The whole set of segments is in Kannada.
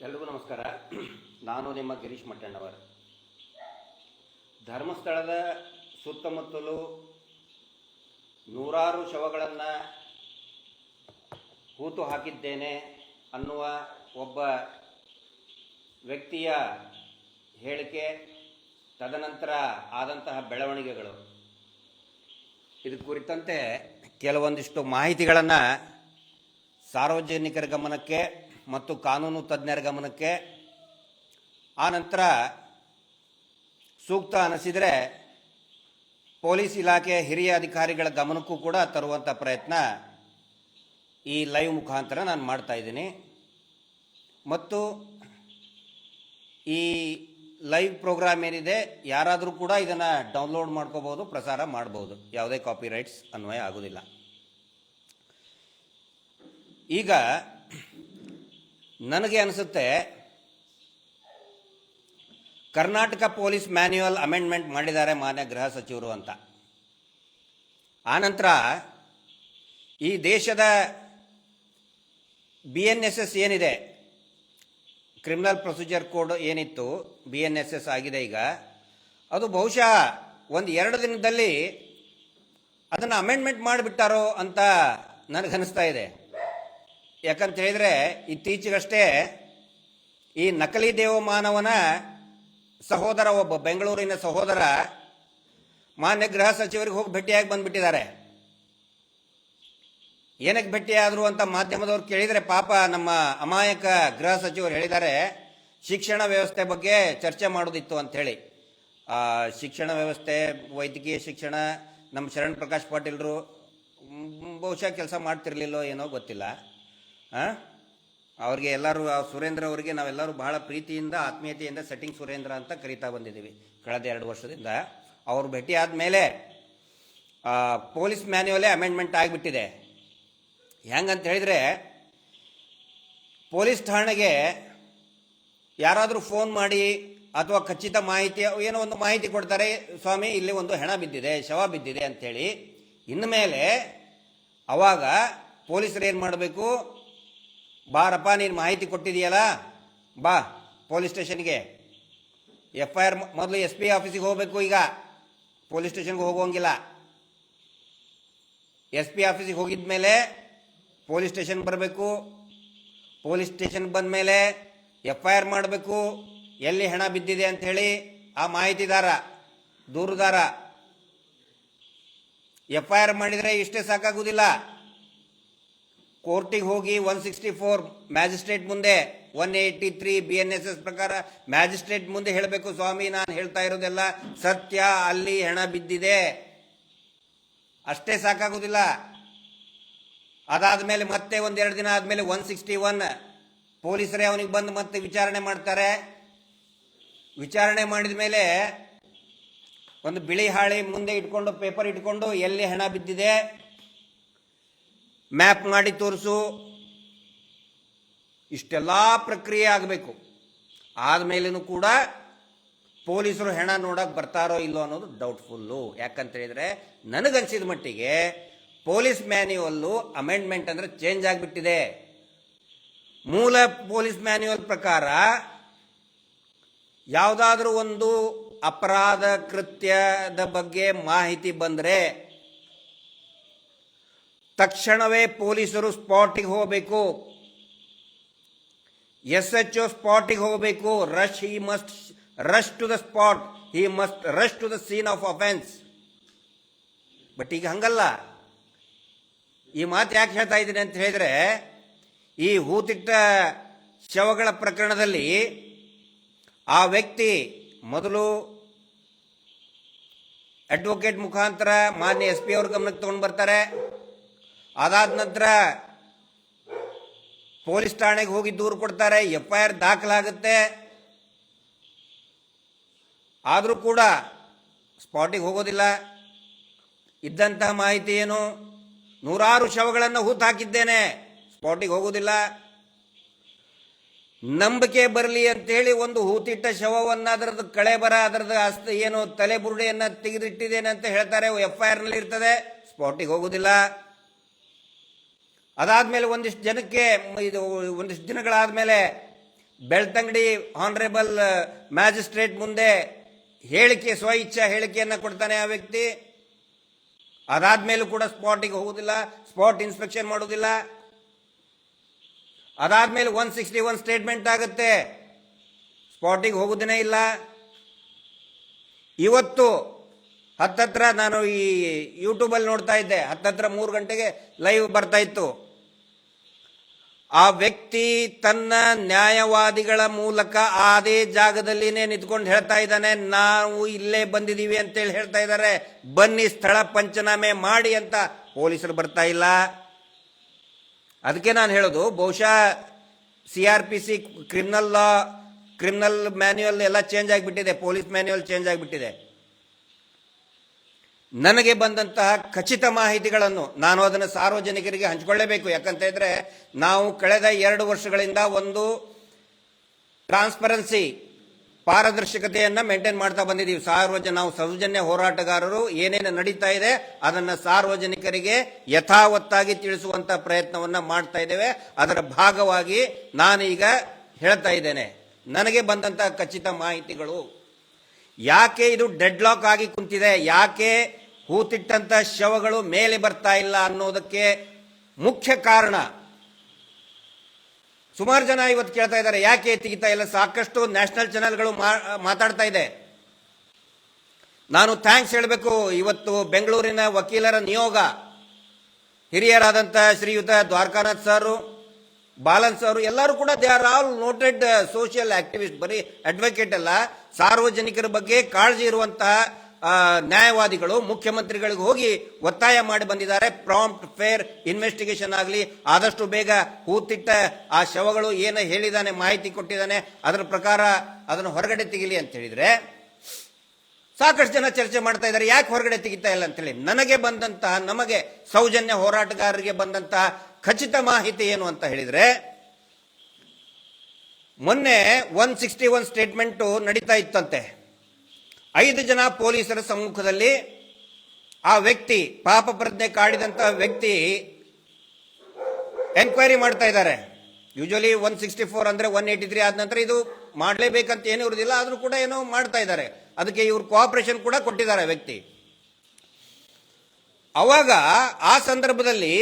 ಎಲ್ರಿಗೂ ನಮಸ್ಕಾರ. ನಾನು ನಿಮ್ಮ ಗಿರೀಶ್ ಮಟ್ಟಣ್ಣವರ್. ಧರ್ಮಸ್ಥಳದ ಸುತ್ತಮುತ್ತಲು ನೂರಾರು ಶವಗಳನ್ನು ಹೂತು ಹಾಕಿದ್ದೇನೆ ಅನ್ನುವ ಒಬ್ಬ ವ್ಯಕ್ತಿಯ ಹೇಳಿಕೆ, ತದನಂತರ ಆದಂತಹ ಬೆಳವಣಿಗೆಗಳು, ಇದು ಕುರಿತಂತೆ ಕೆಲವೊಂದಿಷ್ಟು ಮಾಹಿತಿಗಳನ್ನು ಸಾರ್ವಜನಿಕರ ಗಮನಕ್ಕೆ ಮತ್ತು ಕಾನೂನು ತಜ್ಞರ ಗಮನಕ್ಕೆ, ಆನಂತರ ಸೂಕ್ತ ಅನಿಸಿದರೆ ಪೊಲೀಸ್ ಇಲಾಖೆಯ ಹಿರಿಯ ಅಧಿಕಾರಿಗಳ ಗಮನಕ್ಕೂ ಕೂಡ ತರುವಂಥ ಪ್ರಯತ್ನ ಈ ಲೈವ್ ಮುಖಾಂತರ ನಾನು ಮಾಡ್ತಾ ಇದ್ದೀನಿ. ಮತ್ತು ಈ ಲೈವ್ ಪ್ರೋಗ್ರಾಮ್ ಏನಿದೆ, ಯಾರಾದರೂ ಕೂಡ ಇದನ್ನು ಡೌನ್ಲೋಡ್ ಮಾಡ್ಕೋಬೋದು, ಪ್ರಸಾರ ಮಾಡ್ಬೋದು, ಯಾವುದೇ ಕಾಪಿರೈಟ್ಸ್ ಅನ್ವಯ ಆಗೋದಿಲ್ಲ. ಈಗ ನನಗೆ ಅನಿಸುತ್ತೆ, ಕರ್ನಾಟಕ ಪೊಲೀಸ್ ಮ್ಯಾನ್ಯುಯಲ್ ಅಮೆಂಡ್ಮೆಂಟ್ ಮಾಡಿದ್ದಾರೆ ಮಾನ್ಯ ಗೃಹ ಸಚಿವರು ಅಂತ. ಆನಂತರ ಈ ದೇಶದ BNSS ಏನಿದೆ, ಕ್ರಿಮಿನಲ್ ಪ್ರೊಸೀಜರ್ ಕೋಡ್ ಏನಿತ್ತು, BNSS ಆಗಿದೆ ಈಗ, ಅದು ಬಹುಶಃ 1-2 ದಿನದಲ್ಲಿ ಅದನ್ನು ಅಮೆಂಡ್ಮೆಂಟ್ ಮಾಡಿಬಿಟ್ಟಾರೋ ಅಂತ ನನಗನ್ನಿಸ್ತಾ ಇದೆ. ಯಾಕಂತ ಹೇಳಿದರೆ, ಇತ್ತೀಚೆಗಷ್ಟೇ ಈ ನಕಲಿ ದೇವಮಾನವನ ಸಹೋದರ, ಒಬ್ಬ ಬೆಂಗಳೂರಿನ ಸಹೋದರ, ಮಾನ್ಯ ಗೃಹ ಸಚಿವರಿಗೆ ಹೋಗಿ ಭೇಟಿಯಾಗಿ ಬಂದುಬಿಟ್ಟಿದ್ದಾರೆ. ಏನಕ್ಕೆ ಭೇಟಿಯಾದರು ಅಂತ ಮಾಧ್ಯಮದವ್ರು ಕೇಳಿದರೆ, ಪಾಪ ನಮ್ಮ ಅಮಾಯಕ ಗೃಹ ಸಚಿವರು ಹೇಳಿದ್ದಾರೆ, ಶಿಕ್ಷಣ ವ್ಯವಸ್ಥೆ ಬಗ್ಗೆ ಚರ್ಚೆ ಮಾಡೋದಿತ್ತು ಅಂಥೇಳಿ. ಶಿಕ್ಷಣ ವ್ಯವಸ್ಥೆ, ವೈದ್ಯಕೀಯ ಶಿಕ್ಷಣ, ನಮ್ಮ ಶರಣ್ ಪ್ರಕಾಶ್ ಪಾಟೀಲ್ರು ಬಹುಶಃ ಕೆಲಸ ಮಾಡ್ತಿರ್ಲಿಲ್ಲೋ ಏನೋ ಗೊತ್ತಿಲ್ಲ. ಅವ್ರಿಗೆ ಎಲ್ಲರೂ, ಸುರೇಂದ್ರ ಅವರಿಗೆ ನಾವೆಲ್ಲರೂ ಬಹಳ ಪ್ರೀತಿಯಿಂದ ಆತ್ಮೀಯತೆಯಿಂದ ಸೆಟ್ಟಿಂಗ್ ಸುರೇಂದ್ರ ಅಂತ ಕರೀತಾ ಬಂದಿದ್ದೀವಿ ಕಳೆದ 2 ವರ್ಷದಿಂದ. ಅವರು ಭೇಟಿ ಆದಮೇಲೆ ಪೊಲೀಸ್ ಮ್ಯಾನ್ಯುವಲೇ ಅಮೆಂಡ್ಮೆಂಟ್ ಆಗಿಬಿಟ್ಟಿದೆ. ಹೆಂಗಂತ ಹೇಳಿದರೆ, ಪೊಲೀಸ್ ಠಾಣೆಗೆ ಯಾರಾದರೂ ಫೋನ್ ಮಾಡಿ ಅಥವಾ ಖಚಿತ ಮಾಹಿತಿ, ಏನೋ ಒಂದು ಮಾಹಿತಿ ಕೊಡ್ತಾರೆ, ಸ್ವಾಮಿ ಇಲ್ಲಿ ಒಂದು ಹೆಣ ಬಿದ್ದಿದೆ, ಶವ ಬಿದ್ದಿದೆ ಅಂಥೇಳಿ. ಇನ್ಮೇಲೆ ಅವಾಗ ಪೊಲೀಸರು ಏನು ಮಾಡಬೇಕು, ಬಾರಪ್ಪ ನೀನು ಮಾಹಿತಿ ಕೊಟ್ಟಿದೆಯಲ್ಲ, ಬಾ ಪೊಲೀಸ್ ಸ್ಟೇಷನ್ಗೆ, FIR ಮೊದಲು SP ಆಫೀಸಿಗೆ ಹೋಗಬೇಕು. ಈಗ ಪೊಲೀಸ್ ಸ್ಟೇಷನ್ಗೆ ಹೋಗೋಂಗಿಲ್ಲ. SP ಆಫೀಸಿಗೆ ಹೋಗಿದ ಮೇಲೆ ಪೊಲೀಸ್ ಸ್ಟೇಷನ್ ಬರಬೇಕು. ಪೊಲೀಸ್ ಸ್ಟೇಷನ್ ಬಂದ ಮೇಲೆ FIR ಮಾಡಬೇಕು, ಎಲ್ಲಿ ಹೆಣ ಬಿದ್ದಿದೆ ಅಂಥೇಳಿ. ಆ ಮಾಹಿತಿದಾರ, ದೂರುದಾರ FIR ಮಾಡಿದರೆ ಇಷ್ಟೇ ಸಾಕಾಗುವುದಿಲ್ಲ. ಕೋರ್ಟಿಗೆ ಹೋಗಿ 164 ಮ್ಯಾಜಿಸ್ಟ್ರೇಟ್ ಮುಂದೆ, 183 BNSS ಪ್ರಕಾರ ಮ್ಯಾಜಿಸ್ಟ್ರೇಟ್ ಮುಂದೆ ಹೇಳಬೇಕು, ಸ್ವಾಮಿ ನಾನು ಹೇಳ್ತಾ ಇರೋದೆಲ್ಲ ಸತ್ಯ, ಅಲ್ಲಿ ಹೆಣ ಬಿದ್ದಿದೆ. ಅಷ್ಟೇ ಸಾಕಾಗುವುದಿಲ್ಲ. ಅದಾದ ಮೇಲೆ ಮತ್ತೆ 1-2 ದಿನ ಆದಮೇಲೆ 161 ಪೊಲೀಸರೇ ಅವನಿಗೆ ಬಂದು ಮತ್ತೆ ವಿಚಾರಣೆ ಮಾಡ್ತಾರೆ. ವಿಚಾರಣೆ ಮಾಡಿದ ಮೇಲೆ ಒಂದು ಬಿಳಿ ಹಾಳಿ ಮುಂದೆ ಇಟ್ಕೊಂಡು, ಪೇಪರ್ ಇಟ್ಕೊಂಡು, ಎಲ್ಲಿ ಹೆಣ ಬಿದ್ದಿದೆ ಮ್ಯಾಪ್ ಮಾಡಿ ತೋರಿಸು, ಇಷ್ಟೆಲ್ಲ ಪ್ರಕ್ರಿಯೆ ಆಗಬೇಕು. ಆದಮೇಲೂ ಕೂಡ ಪೊಲೀಸರು ಹೆಣ ನೋಡಕ್ಕೆ ಬರ್ತಾರೋ ಇಲ್ಲೋ ಅನ್ನೋದು ಡೌಟ್ಫುಲ್ಲು. ಯಾಕಂತ ಹೇಳಿದರೆ, ನನಗನ್ಸಿದ ಮಟ್ಟಿಗೆ ಪೊಲೀಸ್ ಮ್ಯಾನ್ಯುವಲ್ಲು ಅಮೆಂಡ್ಮೆಂಟ್ ಅಂದರೆ ಚೇಂಜ್ ಆಗಿಬಿಟ್ಟಿದೆ. ಮೂಲ ಪೊಲೀಸ್ ಮ್ಯಾನ್ಯುವಲ್ ಪ್ರಕಾರ ಯಾವುದಾದ್ರೂ ಒಂದು ಅಪರಾಧ ಕೃತ್ಯದ ಬಗ್ಗೆ ಮಾಹಿತಿ ಬಂದರೆ ತಕ್ಷಣವೇ ಪೊಲೀಸರು ಸ್ಪಾಟಿಗೆ ಹೋಗಬೇಕು. SHO ಸ್ಪಾಟಿಗೆ ಹೋಗಬೇಕು. He must rush to the spot, he must rush to the scene of offence. But ಈಗ ಹಂಗಲ್ಲ. ಈ ಮಾತು ಯಾಕೆ ಹೇಳ್ತಾ ಇದ್ದೀನಿ ಅಂತ ಹೇಳಿದ್ರೆ, ಈ ಹೂತಿಟ್ಟ ಶವಗಳ ಪ್ರಕರಣದಲ್ಲಿ ಆ ವ್ಯಕ್ತಿ ಮೊದಲು ಅಡ್ವೊಕೇಟ್ ಮುಖಾಂತರ ಮಾನ್ಯ SP ಅವ್ರ ಗಮನಕ್ಕೆ ತಗೊಂಡು ಬರ್ತಾರೆ. ಅದಾದ ನಂತರ ಪೊಲೀಸ್ ಠಾಣೆಗೆ ಹೋಗಿ ದೂರು ಕೊಡ್ತಾರೆ, FIR ದಾಖಲಾಗುತ್ತೆ. ಆದರೂ ಕೂಡ ಸ್ಪಾಟಿಗೆ ಹೋಗೋದಿಲ್ಲ. ಇದ್ದಂತಹ ಮಾಹಿತಿ ಏನು, ನೂರಾರು ಶವಗಳನ್ನು ಹೂತಾಕಿದ್ದೇನೆ, ಸ್ಪಾಟಿಗೆ ಹೋಗೋದಿಲ್ಲ. ನಂಬಿಕೆ ಬರಲಿ ಅಂತೇಳಿ ಒಂದು ಹೂತಿಟ್ಟ ಶವವನ್ನು, ಅದರದ್ದು ಕಳೆಬರ, ಅದರದ್ದು ಏನು ತಲೆ ಬುರುಡೆಯನ್ನು ತೆಗೆದಿಟ್ಟಿದ್ದೇನೆ ಅಂತ ಹೇಳ್ತಾರೆ, FIR ನಲ್ಲಿ ಇರ್ತದೆ, ಸ್ಪಾಟಿಗೆ ಹೋಗೋದಿಲ್ಲ. ಅದಾದಮೇಲೆ ಒಂದಿಷ್ಟು ಜನಕ್ಕೆ, ಇದು ಒಂದಿಷ್ಟು ದಿನಗಳಾದಮೇಲೆ ಬೆಳ್ತಂಗಡಿ ಆನರೇಬಲ್ ಮ್ಯಾಜಿಸ್ಟ್ರೇಟ್ ಮುಂದೆ ಹೇಳಿಕೆ, ಸ್ವ ಇಚ್ಛಾ ಹೇಳಿಕೆಯನ್ನು ಕೊಡ್ತಾನೆ ಆ ವ್ಯಕ್ತಿ. ಅದಾದ್ಮೇಲೂ ಕೂಡ ಸ್ಪಾಟಿಗೆ ಹೋಗುದಿಲ್ಲ, ಸ್ಪಾಟ್ ಇನ್ಸ್ಪೆಕ್ಷನ್ ಮಾಡೋದಿಲ್ಲ. ಅದಾದ್ಮೇಲೆ 161 ಸ್ಟೇಟ್ಮೆಂಟ್ ಆಗುತ್ತೆ, ಸ್ಪಾಟಿಗೆ ಹೋಗುವುದೇ ಇಲ್ಲ. ಇವತ್ತು ಹತ್ತತ್ರ ನಾನು ಈ ಯೂಟ್ಯೂಬಲ್ಲಿ ನೋಡ್ತಾ ಇದ್ದೆ, ಹತ್ತತ್ರ 3 ಗಂಟೆಗೆ ಲೈವ್ ಬರ್ತಾ ಇತ್ತು. ಆ ವ್ಯಕ್ತಿ ತನ್ನ ನ್ಯಾಯವಾದಿಗಳ ಮೂಲಕ ಅದೇ ಜಾಗದಲ್ಲಿನೇ ನಿಂತ್ಕೊಂಡು ಹೇಳ್ತಾ ಇದ್ದಾನೆ, ನಾವು ಇಲ್ಲೇ ಬಂದಿದ್ದೀವಿ ಅಂತೇಳಿ ಹೇಳ್ತಾ ಇದ್ದಾರೆ. ಬನ್ನಿ ಸ್ಥಳ ಪಂಚನಾಮೆ ಮಾಡಿ ಅಂತ ಪೊಲೀಸರು ಬರ್ತಾ ಇಲ್ಲ. ಅದಕ್ಕೆ ನಾನು ಹೇಳೋದು, ಬಹುಶಃ CRPC ಕ್ರಿಮಿನಲ್ ಮ್ಯಾನ್ಯುಯಲ್ ಎಲ್ಲ ಚೇಂಜ್ ಆಗಿಬಿಟ್ಟಿದೆ, ಪೊಲೀಸ್ ಮ್ಯಾನ್ಯುಯಲ್ ಚೇಂಜ್ ಆಗಿಬಿಟ್ಟಿದೆ. ನನಗೆ ಬಂದಂತಹ ಖಚಿತ ಮಾಹಿತಿಗಳನ್ನು ನಾನು ಅದನ್ನು ಸಾರ್ವಜನಿಕರಿಗೆ ಹಂಚಿಕೊಳ್ಳೇಬೇಕು. ಯಾಕಂತ ಇದ್ರೆ ನಾವು ಕಳೆದ 2 ವರ್ಷಗಳಿಂದ ಒಂದು ಟ್ರಾನ್ಸ್ಪರೆನ್ಸಿ, ಪಾರದರ್ಶಕತೆಯನ್ನ ಮೇಂಟೈನ್ ಮಾಡ್ತಾ ಬಂದಿದ್ದೀವಿ. ನಾವು ಸೌಜನ್ಯ ಹೋರಾಟಗಾರರು ಏನೇನು ನಡೀತಾ ಇದೆ ಅದನ್ನು ಸಾರ್ವಜನಿಕರಿಗೆ ಯಥಾವತ್ತಾಗಿ ತಿಳಿಸುವಂತ ಪ್ರಯತ್ನವನ್ನ ಮಾಡ್ತಾ ಇದ್ದೇವೆ. ಅದರ ಭಾಗವಾಗಿ ನಾನೀಗ ಹೇಳ್ತಾ ಇದ್ದೇನೆ, ನನಗೆ ಬಂದಂತಹ ಖಚಿತ ಮಾಹಿತಿಗಳು. ಯಾಕೆ ಇದು ಡೆಡ್ಲಾಕ್ ಆಗಿ ಕುಂತಿದೆ, ಯಾಕೆ ಹೂತಿಟ್ಟಂತ ಶವಗಳು ಮೇಲೆ ಬರ್ತಾ ಇಲ್ಲ ಅನ್ನೋದಕ್ಕೆ ಮುಖ್ಯ ಕಾರಣ, ಸುಮಾರು ಜನ ಇವತ್ತು ಕೇಳ್ತಾ ಇದ್ದಾರೆ ಯಾಕೆ ತೆಗಿತಾ ಇಲ್ಲ. ಸಾಕಷ್ಟು ನ್ಯಾಷನಲ್ ಚಾನೆಲ್ಗಳು ಮಾತಾಡ್ತಾ ಇದೆ. ನಾನು ಥ್ಯಾಂಕ್ಸ್ ಹೇಳಬೇಕು. ಇವತ್ತು ಬೆಂಗಳೂರಿನ ವಕೀಲರ ನಿಯೋಗ, ಹಿರಿಯರಾದಂಥ ಶ್ರೀಯುತ ದ್ವಾರಕಾನಾಥ್ ಸರ್, ಬಾಲನ್ ಸರ್, ಎಲ್ಲರೂ ಕೂಡ they are all noted social activist. ಬರೀ ಅಡ್ವೊಕೇಟ್ ಅಲ್ಲ, ಸಾರ್ವಜನಿಕರ ಬಗ್ಗೆ ಕಾಳಜಿ ಇರುವಂತಹ ನ್ಯಾಯವಾದಿಗಳು ಮುಖ್ಯಮಂತ್ರಿಗಳಿಗೆ ಹೋಗಿ ಒತ್ತಾಯ ಮಾಡಿ ಬಂದಿದ್ದಾರೆ. ಪ್ರಾಂಪ್ಟ್ ಫೇರ್ ಇನ್ವೆಸ್ಟಿಗೇಷನ್ ಆಗಲಿ, ಆದಷ್ಟು ಬೇಗ ಹೂತಿಟ್ಟ ಆ ಶವಗಳು ಏನು ಹೇಳಿದಾನೆ, ಮಾಹಿತಿ ಕೊಟ್ಟಿದ್ದಾನೆ, ಅದರ ಪ್ರಕಾರ ಅದನ್ನು ಹೊರಗಡೆ ತೆಗಿಲಿ ಅಂತ ಹೇಳಿದ್ರೆ ಸಾಕಷ್ಟು ಜನ ಚರ್ಚೆ ಮಾಡ್ತಾ ಇದ್ದಾರೆ ಯಾಕೆ ಹೊರಗಡೆ ತೆಗಿತಾ ಇಲ್ಲ ಅಂತೇಳಿ. ನನಗೆ ಬಂದಂತಹ, ನಮಗೆ ಸೌಜನ್ಯ ಹೋರಾಟಗಾರರಿಗೆ ಬಂದಂತಹ ಖಚಿತ ಮಾಹಿತಿ ಏನು ಅಂತ ಹೇಳಿದ್ರೆ, ಮೊನ್ನೆ 161 ಸ್ಟೇಟ್ಮೆಂಟ್ ನಡೀತಾ ಇತ್ತಂತೆ. 5 ಜನ ಪೊಲೀಸರ ಸಮ್ಮುಖದಲ್ಲಿ ಆ ವ್ಯಕ್ತಿ, ಪಾಪ ಪ್ರಜ್ಞೆ ಕಾಡಿದಂತಹ ವ್ಯಕ್ತಿ ಎನ್ಕ್ವೈರಿ ಮಾಡ್ತಾ ಇದ್ದಾರೆ. ಯೂಶಲಿ 164 ಅಂದ್ರೆ 183 ಆದ ನಂತರ ಇದು ಮಾಡಲೇಬೇಕಂತ ಏನೂ ಇರುವುದಿಲ್ಲ, ಆದ್ರೂ ಕೂಡ ಏನೋ ಮಾಡ್ತಾ ಇದ್ದಾರೆ. ಅದಕ್ಕೆ ಇವರು ಕೋಆಪರೇಷನ್ ಕೂಡ ಕೊಟ್ಟಿದ್ದಾರೆ ವ್ಯಕ್ತಿ. ಅವಾಗ ಆ ಸಂದರ್ಭದಲ್ಲಿ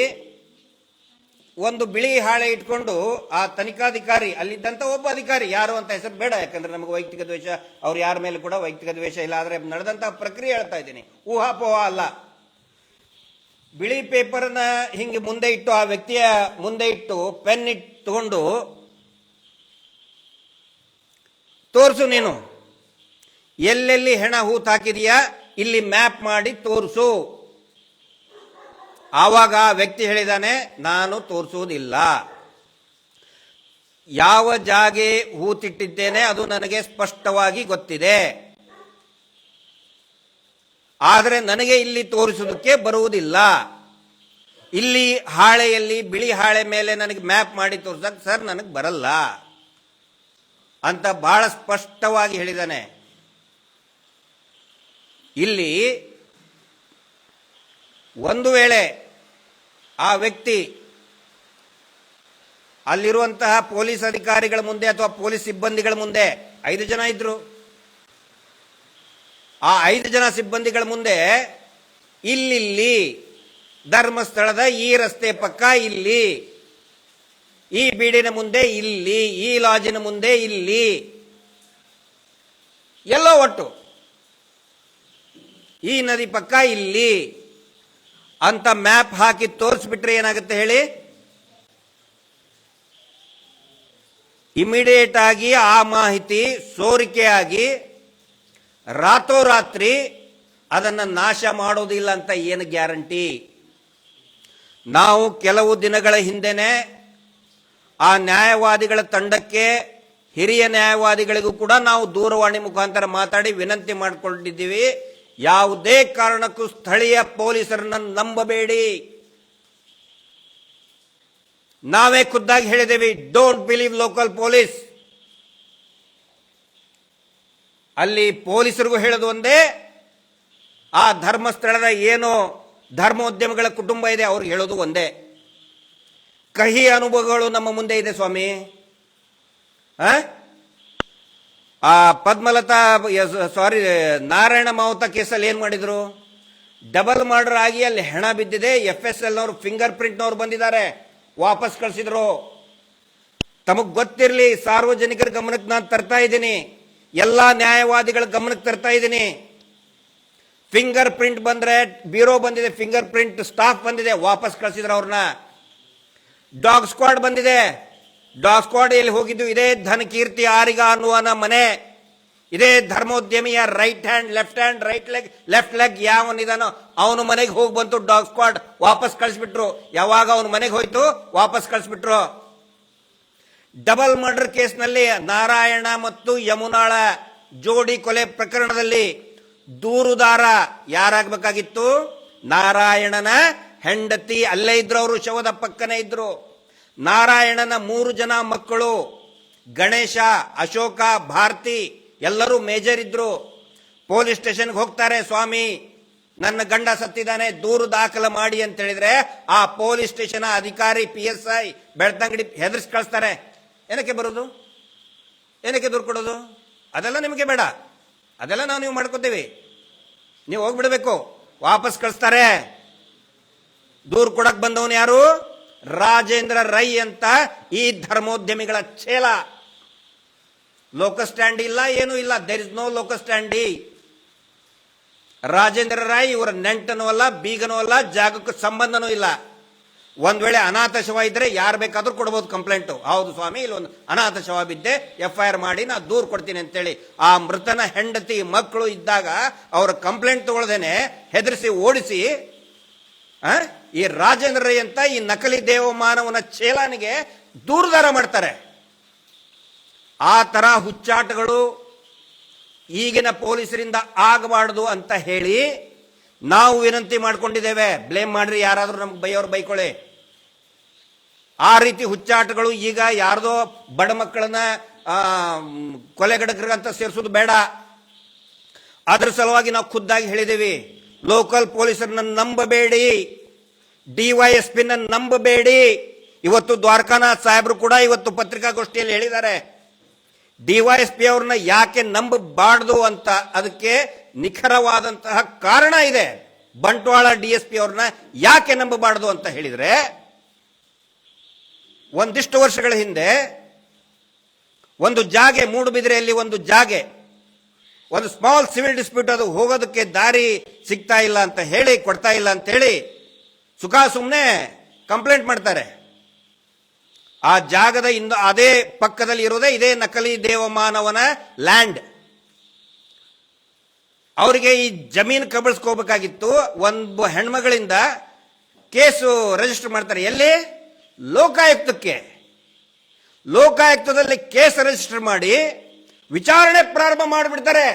ಒಂದು ಬಿಳಿ ಹಾಳೆ ಇಟ್ಕೊಂಡು ಆ ತನಿಖಾಧಿಕಾರಿ, ಅಲ್ಲಿದ್ದಂತ ಒಬ್ಬ ಅಧಿಕಾರಿ, ಯಾರು ಅಂತ ಹೆಸರು ಬೇಡ, ಯಾಕಂದ್ರೆ ನಮಗೆ ವೈಯಕ್ತಿಕ ದ್ವೇಷ, ಅವ್ರು ಯಾರ ಮೇಲೆ ಕೂಡ ವೈಯಕ್ತಿಕ ದ್ವೇಷ ಇಲ್ಲ, ಆದ್ರೆ ನಡೆದಂತಹ ಪ್ರಕ್ರಿಯೆ ಹೇಳ್ತಾ ಇದ್ದೀನಿ, ಊಹಾಪೋಹ ಅಲ್ಲ. ಬಿಳಿ ಪೇಪರ್ನ ಹಿಂಗೆ ಮುಂದೆ ಇಟ್ಟು, ಆ ವ್ಯಕ್ತಿಯ ಮುಂದೆ ಇಟ್ಟು ಪೆನ್ ತಗೊಂಡು, ತೋರಿಸು ನೀನು ಎಲ್ಲೆಲ್ಲಿ ಹೆಣ ಹೂತ್ ಹಾಕಿದೀಯಾ, ಇಲ್ಲಿ ಮ್ಯಾಪ್ ಮಾಡಿ ತೋರಿಸು. ಆವಾಗ ಆ ವ್ಯಕ್ತಿ ಹೇಳಿದಾನೆ, ನಾನು ತೋರಿಸುವುದಿಲ್ಲ, ಯಾವ ಜಾಗೆ ಹೂತಿಟ್ಟಿದ್ದೇನೆ ಅದು ನನಗೆ ಸ್ಪಷ್ಟವಾಗಿ ಗೊತ್ತಿದೆ, ಆದರೆ ನನಗೆ ಇಲ್ಲಿ ತೋರಿಸುವುದಕ್ಕೆ ಬರುವುದಿಲ್ಲ. ಇಲ್ಲಿ ಹಾಳೆಯಲ್ಲಿ, ಬಿಳಿ ಹಾಳೆ ಮೇಲೆ ನನಗೆ ಮ್ಯಾಪ್ ಮಾಡಿ ತೋರಿಸಕ್ ಸರ್ ನನಗೆ ಬರಲ್ಲ ಅಂತ ಬಹಳ ಸ್ಪಷ್ಟವಾಗಿ ಹೇಳಿದಾನೆ. ಇಲ್ಲಿ ಒಂದು ವೇಳೆ ಆ ವ್ಯಕ್ತಿ ಅಲ್ಲಿರುವಂತಹ ಪೊಲೀಸ್ ಅಧಿಕಾರಿಗಳ ಮುಂದೆ ಅಥವಾ ಪೊಲೀಸ್ ಸಿಬ್ಬಂದಿಗಳ ಮುಂದೆ, 5 ಜನ ಇದ್ರು, ಆ 5 ಜನ ಸಿಬ್ಬಂದಿಗಳ ಮುಂದೆ ಇಲ್ಲಿ ಧರ್ಮಸ್ಥಳದ ಈ ರಸ್ತೆ ಪಕ್ಕ ಇಲ್ಲಿ, ಈ ಬೀಡಿನ ಮುಂದೆ ಇಲ್ಲಿ, ಈ ಲಾಜಿನ ಮುಂದೆ ಇಲ್ಲಿ, ಎಲ್ಲೋ ಒಟ್ಟು ಈ ನದಿ ಪಕ್ಕ ಇಲ್ಲಿ ಅಂತ ಮ್ಯಾಪ್ ಹಾಕಿ ತೋರಿಸ್ಬಿಟ್ರೆ ಏನಾಗುತ್ತೆ ಹೇಳಿ? ಇಮಿಡಿಯೇಟ್ ಆಗಿ ಆ ಮಾಹಿತಿ ಸೋರಿಕೆಯಾಗಿ ರಾತ್ರೋರಾತ್ರಿ ಅದನ್ನು ನಾಶ ಮಾಡೋದಿಲ್ಲ ಅಂತ ಏನು ಗ್ಯಾರಂಟಿ? ನಾವು ಕೆಲವು ದಿನಗಳ ಹಿಂದೆನೆ ಆ ನ್ಯಾಯವಾದಿಗಳ ತಂಡಕ್ಕೆ, ಹಿರಿಯ ನ್ಯಾಯವಾದಿಗಳಿಗೂ ಕೂಡ ನಾವು ದೂರವಾಣಿ ಮುಖಾಂತರ ಮಾತಾಡಿ ವಿನಂತಿ ಮಾಡಿಕೊಂಡಿದ್ದೀವಿ, ಯಾವುದೇ ಕಾರಣಕ್ಕೂ ಸ್ಥಳೀಯ ಪೊಲೀಸರನ್ನ ನಂಬಬೇಡಿ. ನಾವೇ ಖುದ್ದಾಗಿ ಹೇಳಿದ್ದೇವೆ, ಡೋಂಟ್ ಬಿಲೀವ್ ಲೋಕಲ್ ಪೊಲೀಸ್. ಅಲ್ಲಿ ಪೊಲೀಸರಿಗೂ ಹೇಳೋದು ಒಂದೇ, ಆ ಧರ್ಮಸ್ಥಳದ ಏನೋ ಧರ್ಮೋದ್ಯಮಗಳ ಕುಟುಂಬ ಇದೆ ಅವ್ರಿಗೆ ಹೇಳೋದು ಒಂದೇ. ಕಹಿ ಅನುಭವಗಳು ನಮ್ಮ ಮುಂದೆ ಇದೆ ಸ್ವಾಮಿ. ಆ ಪದ್ಮಲತಾ ಸಾರಿ ನಾರಾಯಣ ಮಾವುತ ಕೇಸಲ್ಲಿ ಏನ್ ಮಾಡಿದ್ರು? ಡಬಲ್ ಮರ್ಡರ್ ಆಗಿ ಅಲ್ಲಿ ಹೆಣ ಬಿದ್ದಿದೆ. FSL ನವರು ಫಿಂಗರ್ ಪ್ರಿಂಟ್ನವ್ರು ಬಂದಿದ್ದಾರೆ, ವಾಪಸ್ ಕಳಿಸಿದ್ರು. ತಮಗ್ ಗೊತ್ತಿರಲಿ, ಸಾರ್ವಜನಿಕರ ಗಮನಕ್ಕೆ ನಾನು ತರ್ತಾ ಇದ್ದೀನಿ, ಎಲ್ಲಾ ನ್ಯಾಯವಾದಿಗಳ ಗಮನಕ್ಕೆ ತರ್ತಾ ಇದ್ದೀನಿ. ಫಿಂಗರ್ ಪ್ರಿಂಟ್ ಬಂದ್ರೆ, ಬ್ಯೂರೋ ಬಂದಿದೆ, ಫಿಂಗರ್ ಪ್ರಿಂಟ್ ಸ್ಟಾಫ್ ಬಂದಿದೆ, ವಾಪಸ್ ಕಳಿಸಿದ್ರು ಅವ್ರನ್ನ. ಡಾಗ್ ಸ್ಕ್ವಾಡ್ ಬಂದಿದೆ. ಡಾಗ್ ಸ್ಕ್ವಾಡ್ ಎಲ್ಲಿ ಹೋಗಿದ್ದು? ಇದೇ ಧನಕೀರ್ತಿ ಆರಿಗ ಅನ್ನುವನ ಮನೆ, ಇದೇ ಧರ್ಮೋದ್ಯಮಿಯ ರೈಟ್ ಹ್ಯಾಂಡ್ ಲೆಫ್ಟ್ ಲೆಗ್ ಯಾವನಿದಾನೋ ಅವನು ಮನೆಗೆ ಹೋಗಿ ಬಂತು. ಡಾಗ್ ಸ್ಕ್ವಾಡ್ ವಾಪಸ್ ಕಳಿಸ್ಬಿಟ್ರು. ಯಾವಾಗ ಅವನ ಮನೆಗೆ ಹೋಯ್ತು, ವಾಪಸ್ ಕಳಿಸ್ಬಿಟ್ರು. ಡಬಲ್ ಮರ್ಡರ್ ಕೇಸ್ನಲ್ಲಿ ನಾರಾಯಣ ಮತ್ತು ಯಮುನಾಳ ಜೋಡಿ ಕೊಲೆ ಪ್ರಕರಣದಲ್ಲಿ ದೂರುದಾರ ಯಾರಾಗಬೇಕಾಗಿತ್ತು? ನಾರಾಯಣನ ಹೆಂಡತಿ. ಅಲ್ಲೇ ಇದ್ರು, ಅವರು ಶವದ ಪಕ್ಕನೇ ಇದ್ರು. ನಾರಾಯಣನ 3 ಜನ ಮಕ್ಕಳು, ಗಣೇಶ, ಅಶೋಕ, ಭಾರತಿ, ಎಲ್ಲರೂ ಮೇಜರ್ ಇದ್ರು. ಪೊಲೀಸ್ ಸ್ಟೇಷನ್ಗೆ ಹೋಗ್ತಾರೆ, ಸ್ವಾಮಿ ನನ್ನ ಗಂಡ ಸತ್ತಿದ್ದಾನೆ, ದೂರು ದಾಖಲೆ ಮಾಡಿ ಅಂತ ಹೇಳಿದ್ರೆ ಆ ಪೊಲೀಸ್ ಸ್ಟೇಷನ್ ಅಧಿಕಾರಿ PSI ಬೆಳ್ತಂಗಡಿ ಹೆದರ್ಸಿ ಕಳಿಸ್ತಾರೆ. ಏನಕ್ಕೆ ಬರೋದು? ಏನಕ್ಕೆ ದೂರು ಕೊಡೋದು? ಅದೆಲ್ಲ ನಿಮಗೆ ಬೇಡ, ಅದೆಲ್ಲ ನೀವು ಮಾಡ್ಕೋತೀವಿ, ನೀವು ಹೋಗ್ಬಿಡ್ಬೇಕು. ವಾಪಸ್ ಕಳಿಸ್ತಾರೆ. ದೂರು ಕೊಡಕ್ ಬಂದವನು ಯಾರು? ರಾಜೇಂದ್ರ ರೈ ಅಂತ ಈ ಧರ್ಮೋದ್ಯಮಿಗಳ ಚೇಲ. ಲೋಕಸ್ ಸ್ಟ್ಯಾಂಡ್ ಇಲ್ಲ, ಏನೂ ಇಲ್ಲ. There is no locus ಸ್ಟ್ಯಾಂಡಿ. Rajendra Rai ಇವರ ನೆಂಟನೂ ಅಲ್ಲ, ಬೀಗನೂ ಅಲ್ಲ, ಜಾಗಕ್ಕೂ ಸಂಬಂಧನೂ ಇಲ್ಲ. ಒಂದ್ ವೇಳೆ ಅನಾಥ ಶವ ಇದ್ರೆ ಯಾರು ಬೇಕಾದ್ರೂ ಕೊಡಬಹುದು ಕಂಪ್ಲೇಂಟ್. ಹೌದು ಸ್ವಾಮಿ, ಇಲ್ಲಿ ಒಂದು ಅನಾಥ ಶವ ಬಿದ್ದೆ, FIR ಮಾಡಿ ನಾ ದೂರು ಕೊಡ್ತೀನಿ ಅಂತೇಳಿ. ಆ ಮೃತನ ಹೆಂಡತಿ ಮಕ್ಕಳು ಇದ್ದಾಗ ಅವರ ಕಂಪ್ಲೇಂಟ್ ತಗೊಳ್ದೇನೆ ಹೆದರಿಸಿ ಓಡಿಸಿ ಈ ರಾಜೇಂದ್ರ ರೈ ಅಂತ ಈ ನಕಲಿ ದೇವಮಾನವನ ಚೇಲಾನಿಗೆ ದೂರುದಾರ ಮಾಡ್ತಾರೆ. ಆ ತರ ಹುಚ್ಚಾಟಗಳು ಈಗಿನ ಪೊಲೀಸರಿಂದ ಆಗಬಾರದು ಅಂತ ಹೇಳಿ ನಾವು ವಿನಂತಿ ಮಾಡ್ಕೊಂಡಿದ್ದೇವೆ. ಬ್ಲೇಮ್ ಮಾಡ್ರಿ, ಯಾರಾದ್ರೂ ನಮ್ಗೆ ಬೈಯೋರು ಬೈಕೊಳ್ಳಿ. ಆ ರೀತಿ ಹುಚ್ಚಾಟಗಳು ಈಗ ಯಾರ್ದೋ ಬಡ ಮಕ್ಕಳನ್ನ ಕೊಲೆಗಡಕರಿಗಂತ ಸೇರಿಸೋದು ಬೇಡ. ಅದ್ರ ಸಲುವಾಗಿ ನಾವು ಖುದ್ದಾಗಿ ಹೇಳಿದ್ದೀವಿ, ಲೋಕಲ್ ಪೊಲೀಸರನ್ನ ನಂಬಬೇಡಿ, DYSP ನಂಬಬೇಡಿ. ಇವತ್ತು ದ್ವಾರಕಾನಾಥ್ ಸಾಹೇಬ್ರು ಕೂಡ ಇವತ್ತು ಪತ್ರಿಕಾಗೋಷ್ಠಿಯಲ್ಲಿ ಹೇಳಿದ್ದಾರೆ, DYSP ಅವ್ರನ್ನ ಯಾಕೆ ನಂಬಬಾರ್ದು ಅಂತ. ಅದಕ್ಕೆ ನಿಖರವಾದಂತಹ ಕಾರಣ ಇದೆ. ಬಂಟ್ವಾಳ DSP ಅವ್ರನ್ನ ಯಾಕೆ ನಂಬಬಾರ್ದು ಅಂತ ಹೇಳಿದ್ರೆ, ಒಂದಿಷ್ಟು ವರ್ಷಗಳ ಹಿಂದೆ ಒಂದು ಜಾಗೆ, ಮೂಡುಬಿದಿರೆಯಲ್ಲಿ ಒಂದು ಜಾಗೆ, ಒಂದು ಸ್ಮಾಲ್ ಸಿವಿಲ್ ಡಿಸ್ಪ್ಯೂಟ್, ಅದು ಹೋಗೋದಕ್ಕೆ ದಾರಿ ಸಿಗ್ತಾ ಇಲ್ಲ ಅಂತ ಹೇಳಿ, ಕೊಡ್ತಾ ಇಲ್ಲ ಅಂತ ಹೇಳಿ ಸುಮ್ಮನೆ ಕಂಪ್ಲೇಂಟ್ ಮಾಡ್ತಾರೆ. ಆ ಜಾಗದ ಅದೇ ಪಕ್ಕದಲ್ಲಿ ಇರೋದೇ ಇದೇ ನಕಲಿ ದೇವಮಾನವನ ಲ್ಯಾಂಡ್. ಅವರಿಗೆ ಈ ಜಮೀನು ಕಬಳಿಸ್ಕೋಬೇಕಾಗಿತ್ತು. ಒಂದು ಹೆಣ್ಮಗಳಿಂದ ಕೇಸು ರಿಜಿಸ್ಟರ್ ಮಾಡ್ತಾರೆ. ಎಲ್ಲಿ? ಲೋಕಾಯುಕ್ತಕ್ಕೆ. ಲೋಕಾಯುಕ್ತದಲ್ಲಿ ಕೇಸ್ ರಿಜಿಸ್ಟರ್ ಮಾಡಿ ವಿಚಾರಣೆ ಪ್ರಾರಂಭ ಮಾಡಿಬಿಡ್ತಾರೆ.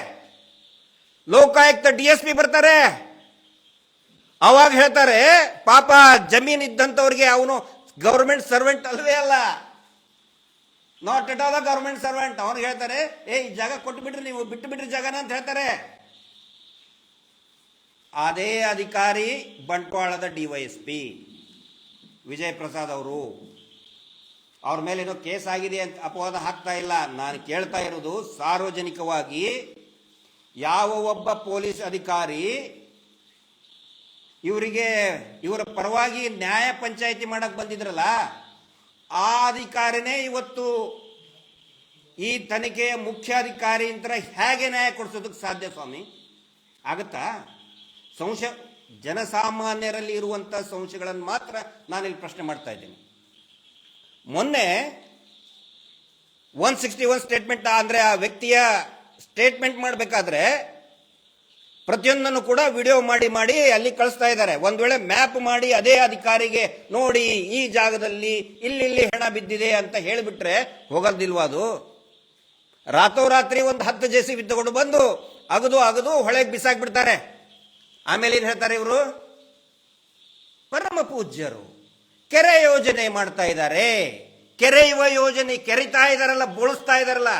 ಲೋಕಾಯುಕ್ತ DSP ಬರ್ತಾರೆ. ಅವಾಗ ಹೇಳ್ತಾರೆ, ಪಾಪ ಜಮೀನ್ ಇದ್ದಂಥವ್ರಿಗೆ ಅವನು ಗವರ್ಮೆಂಟ್ ಸರ್ವೆಂಟ್ ಅಲ್ವೇ ಅಲ್ಲ, not at all government servant. ಅವ್ರಿಗೆ ಹೇಳ್ತಾರೆ, ಈ ಜಾಗ ಕೊಟ್ಟು ಬಿಡ್ರಿ, ನೀವು ಬಿಟ್ಟು ಬಿಡ್ರಿ ಜಾಗನ ಅಂತ ಹೇಳ್ತಾರೆ. ಅದೇ ಅಧಿಕಾರಿ ಬಂಟ್ವಾಳದ DYSP ವಿಜಯ್ ಪ್ರಸಾದ್ ಅವರು. ಅವ್ರ ಮೇಲೆ ಏನೋ ಕೇಸ್ ಆಗಿದೆ ಅಂತ ಅಪವಾದ ಹಾಕ್ತಾ ಇಲ್ಲ. ನಾನು ಕೇಳ್ತಾ ಇರೋದು, ಸಾರ್ವಜನಿಕವಾಗಿ ಯಾವ ಒಬ್ಬ ಪೊಲೀಸ್ ಅಧಿಕಾರಿ ಇವರ ಪರವಾಗಿ ನ್ಯಾಯ ಪಂಚಾಯಿತಿ ಮಾಡಕ್ ಬಂದಿದ್ರಲ್ಲ, ಆ ಅಧಿಕಾರಿನೇ ಇವತ್ತು ಈ ತನಿಖೆಯ ಮುಖ್ಯಾಧಿಕಾರಿ ಅಂತ ಹೇಗೆ ನ್ಯಾಯ ಕೊಡಿಸೋದಕ್ಕೆ ಸಾಧ್ಯ ಸ್ವಾಮಿ? ಆಗುತ್ತಾ? ಸಂಶಯ, ಜನಸಾಮಾನ್ಯರಲ್ಲಿ ಇರುವಂತ ಸಂಶಯಗಳನ್ನು ಮಾತ್ರ ನಾನಿಲ್ಲಿ ಪ್ರಶ್ನೆ ಮಾಡ್ತಾ ಇದ್ದೀನಿ. ಮೊನ್ನೆ 161 ಸ್ಟೇಟ್ಮೆಂಟ್ ಅಂದ್ರೆ ಆ ವ್ಯಕ್ತಿಯ ಸ್ಟೇಟ್ಮೆಂಟ್ ಮಾಡಬೇಕಾದ್ರೆ ಪ್ರತಿಯೊಂದನ್ನು ಕೂಡ ವಿಡಿಯೋ ಮಾಡಿ ಅಲ್ಲಿ ಕಳಿಸ್ತಾ ಇದ್ದಾರೆ. ಒಂದ್ ವೇಳೆ ಮ್ಯಾಪ್ ಮಾಡಿ ಅದೇ ಅಧಿಕಾರಿಗೆ ನೋಡಿ ಈ ಜಾಗದಲ್ಲಿ ಇಲ್ಲಿ ಹೆಣ ಬಿದ್ದಿದೆ ಅಂತ ಹೇಳಿಬಿಟ್ರೆ ಹೋಗಲ್ದಿಲ್ವಾ ಅದು? ರಾತ್ರೋರಾತ್ರಿ ಒಂದು 10 JCB ತಗೊಂಡು ಬಂದು ಅಗದು ಹೊಳೆಗೆ ಬಿಸಾಕ್ಬಿಡ್ತಾರೆ. ಆಮೇಲೆ ಏನ್ ಹೇಳ್ತಾರೆ ಇವರು? ಪರಮ ಪೂಜ್ಯರು ಕೆರೆ ಯೋಜನೆ ಮಾಡ್ತಾ ಇದ್ದಾರೆ, ಕೆರೆಯುವ ಯೋಜನೆ, ಕೆರಿತಾ ಇದಾರಲ್ಲ, ಬೋಳಿಸ್ತಾ ಇದಾರಲ್ಲ,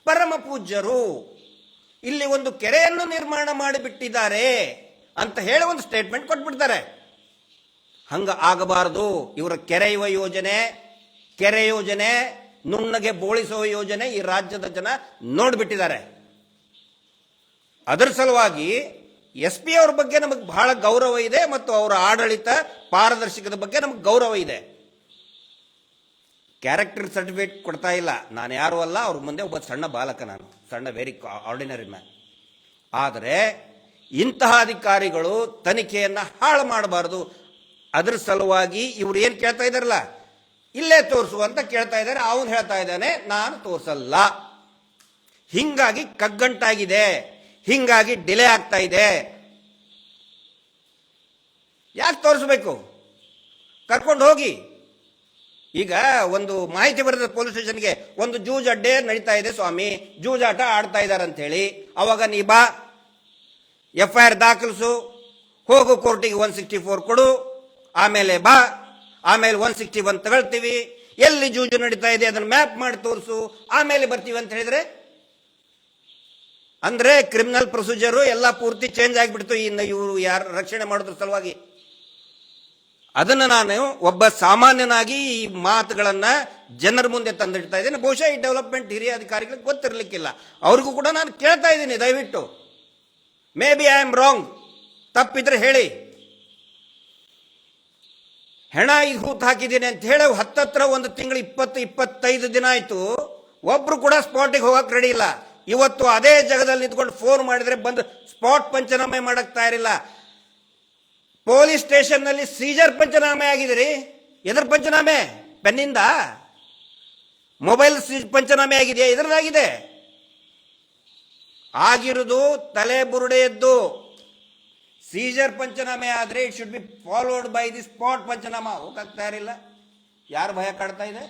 ಪರಮ ಪೂಜ್ಯರು ಇಲ್ಲಿ ಒಂದು ಕೆರೆಯನ್ನು ನಿರ್ಮಾಣ ಮಾಡಿಬಿಟ್ಟಿದ್ದಾರೆ ಅಂತ ಹೇಳಿ ಒಂದು ಸ್ಟೇಟ್ಮೆಂಟ್ ಕೊಟ್ಬಿಡ್ತಾರೆ. ಹಂಗ ಆಗಬಾರದು. ಇವರ ಕೆರೆ ಯೋಜನೆ ನುಣ್ಣಗೆ ಬೋಳಿಸುವ ಯೋಜನೆ ಈ ರಾಜ್ಯದ ಜನ ನೋಡ್ಬಿಟ್ಟಿದ್ದಾರೆ. ಅದರ ಸಲುವಾಗಿ SP ಅವ್ರ ಬಗ್ಗೆ ನಮಗೆ ಬಹಳ ಗೌರವ ಇದೆ ಮತ್ತು ಅವರ ಆಡಳಿತ ಪಾರದರ್ಶಕದ ಬಗ್ಗೆ ನಮಗೆ ಗೌರವ ಇದೆ. ಕ್ಯಾರೆಕ್ಟರ್ ಸರ್ಟಿಫಿಕೇಟ್ ಕೊಡ್ತಾ ಇಲ್ಲ, ನಾನು ಯಾರು ಅಲ್ಲ, ಅವ್ರ ಮುಂದೆ ಒಬ್ಬ ಸಣ್ಣ ಬಾಲಕ, ನಾನು ಸಣ್ಣ ವೆರಿ ಆರ್ಡಿನರಿ ಮ್ಯಾನ್. ಆದರೆ ಇಂತಹ ಅಧಿಕಾರಿಗಳು ತನಿಖೆಯನ್ನು ಹಾಳು ಮಾಡಬಾರದು. ಅದರ ಸಲುವಾಗಿ ಇವ್ರು ಏನು ಕೇಳ್ತಾ ಇದ್ದಾರಲ್ಲ, ಇಲ್ಲೇ ತೋರಿಸು ಅಂತ ಕೇಳ್ತಾ ಇದ್ದಾರೆ. ಅವನು ಹೇಳ್ತಾ ಇದ್ದಾನೆ ನಾನು ತೋರಿಸಲ್ಲ. ಹಿಂಗಾಗಿ ಕಗ್ಗಂಟಾಗಿದೆ, ಹಿಂಗಾಗಿ ಡಿಲೇ ಆಗ್ತಾ ಇದೆ. ಯಾಕೆ ತೋರಿಸ್ಬೇಕು? ಕರ್ಕೊಂಡು ಹೋಗಿ. ಈಗ ಒಂದು ಮಾಹಿತಿ ಬರ್ತದೆ ಪೊಲೀಸ್ ಸ್ಟೇಷನ್ಗೆ, ಒಂದು ಜೂಜಡ್ಡೆ ನಡೀತಾ ಇದೆ ಸ್ವಾಮಿ, ಜೂಜಾಟ ಆಡ್ತಾ ಇದ್ದಾರೆ ಅಂತ ಹೇಳಿ. ಅವಾಗ ನೀ ಬಾ, FIR ದಾಖಲಿಸು, ಹೋಗು ಕೋರ್ಟಿಗೆ 164 ಕೊಡು, ಆಮೇಲೆ ಬಾ, ಆಮೇಲೆ 161 ತಗೊಳ್ತೀವಿ, ಎಲ್ಲಿ ಜೂಜು ನಡೀತಾ ಇದೆ ಅದನ್ನು ಮ್ಯಾಪ್ ಮಾಡಿ ತೋರಿಸು, ಆಮೇಲೆ ಬರ್ತೀವಿ ಅಂತ ಹೇಳಿದ್ರೆ, ಅಂದ್ರೆ ಕ್ರಿಮಿನಲ್ ಪ್ರೊಸೀಜರು ಎಲ್ಲ ಪೂರ್ತಿ ಚೇಂಜ್ ಆಗಿಬಿಡ್ತು ಇನ್ನು ಇವರು ಯಾರು ರಕ್ಷಣೆ ಮಾಡೋದ್ರ ಸಲುವಾಗಿ. ಅದನ್ನು ನಾನು ಒಬ್ಬ ಸಾಮಾನ್ಯನಾಗಿ ಈ ಮಾತುಗಳನ್ನ ಜನರ ಮುಂದೆ ತಂದಿಡ್ತಾ ಇದ್ದೇನೆ. ಬಹುಶಃ ಈ ಡೆವಲಪ್ಮೆಂಟ್ ಹಿರಿಯ ಅಧಿಕಾರಿಗಳಿಗೆ ಗೊತ್ತಿರಲಿಕ್ಕಿಲ್ಲ. ಅವ್ರಿಗೂ ಕೂಡ ನಾನು ಕೇಳ್ತಾ ಇದ್ದೀನಿ, ದಯವಿಟ್ಟು maybe I am wrong, ತಪ್ಪಿದ್ರೆ ಹೇಳಿ. ಹೆಣ ಈಗ ಹೂತು ಹಾಕಿದ್ದೀನಿ ಅಂತ ಹೇಳಿ ಹತ್ತತ್ರ ಒಂದು ತಿಂಗಳು 20-25 ದಿನ ಆಯ್ತು, ಒಬ್ರು ಕೂಡ ಸ್ಪಾಟಿಗೆ ಹೋಗಕ್ಕೆ ರೆಡಿ ಇಲ್ಲ. ಇವತ್ತು ಅದೇ ಜಾಗದಲ್ಲಿ ನಿಂತ್ಕೊಂಡು ಫೋನ್ ಮಾಡಿದ್ರೆ ಬಂದು ಸ್ಪಾಟ್ ಪಂಚನಾಮೆ ಮಾಡಕ್ ತಯಾರಿಲ್ಲ. ಪೊಲೀಸ್ ಸ್ಟೇಷನ್ ನಲ್ಲಿ ಸೀಜರ್ ಪಂಚನಾಮೆ ಆಗಿದ್ರಿ. ಎದ್ರ ಪಂಚನಾಮೆ? ಪೆನ್ನಿಂದ? ಮೊಬೈಲ್ ಪಂಚನಾಮೆ ಆಗಿದೆಯಾ? ಎದ್ರದಾಗಿದೆ ಆಗಿರುವುದು ತಲೆ ಬುರುಡೆಯದ್ದು. ಸೀಜರ್ ಪಂಚನಾಮೆ ಆದ್ರೆ it should be followed by the spot panchanama. ಹೋಗಕ್ ತಯಾರಿಲ್ಲ. ಯಾರು ಭಯ ಕಾಡ್ತಾ ಇದೆ?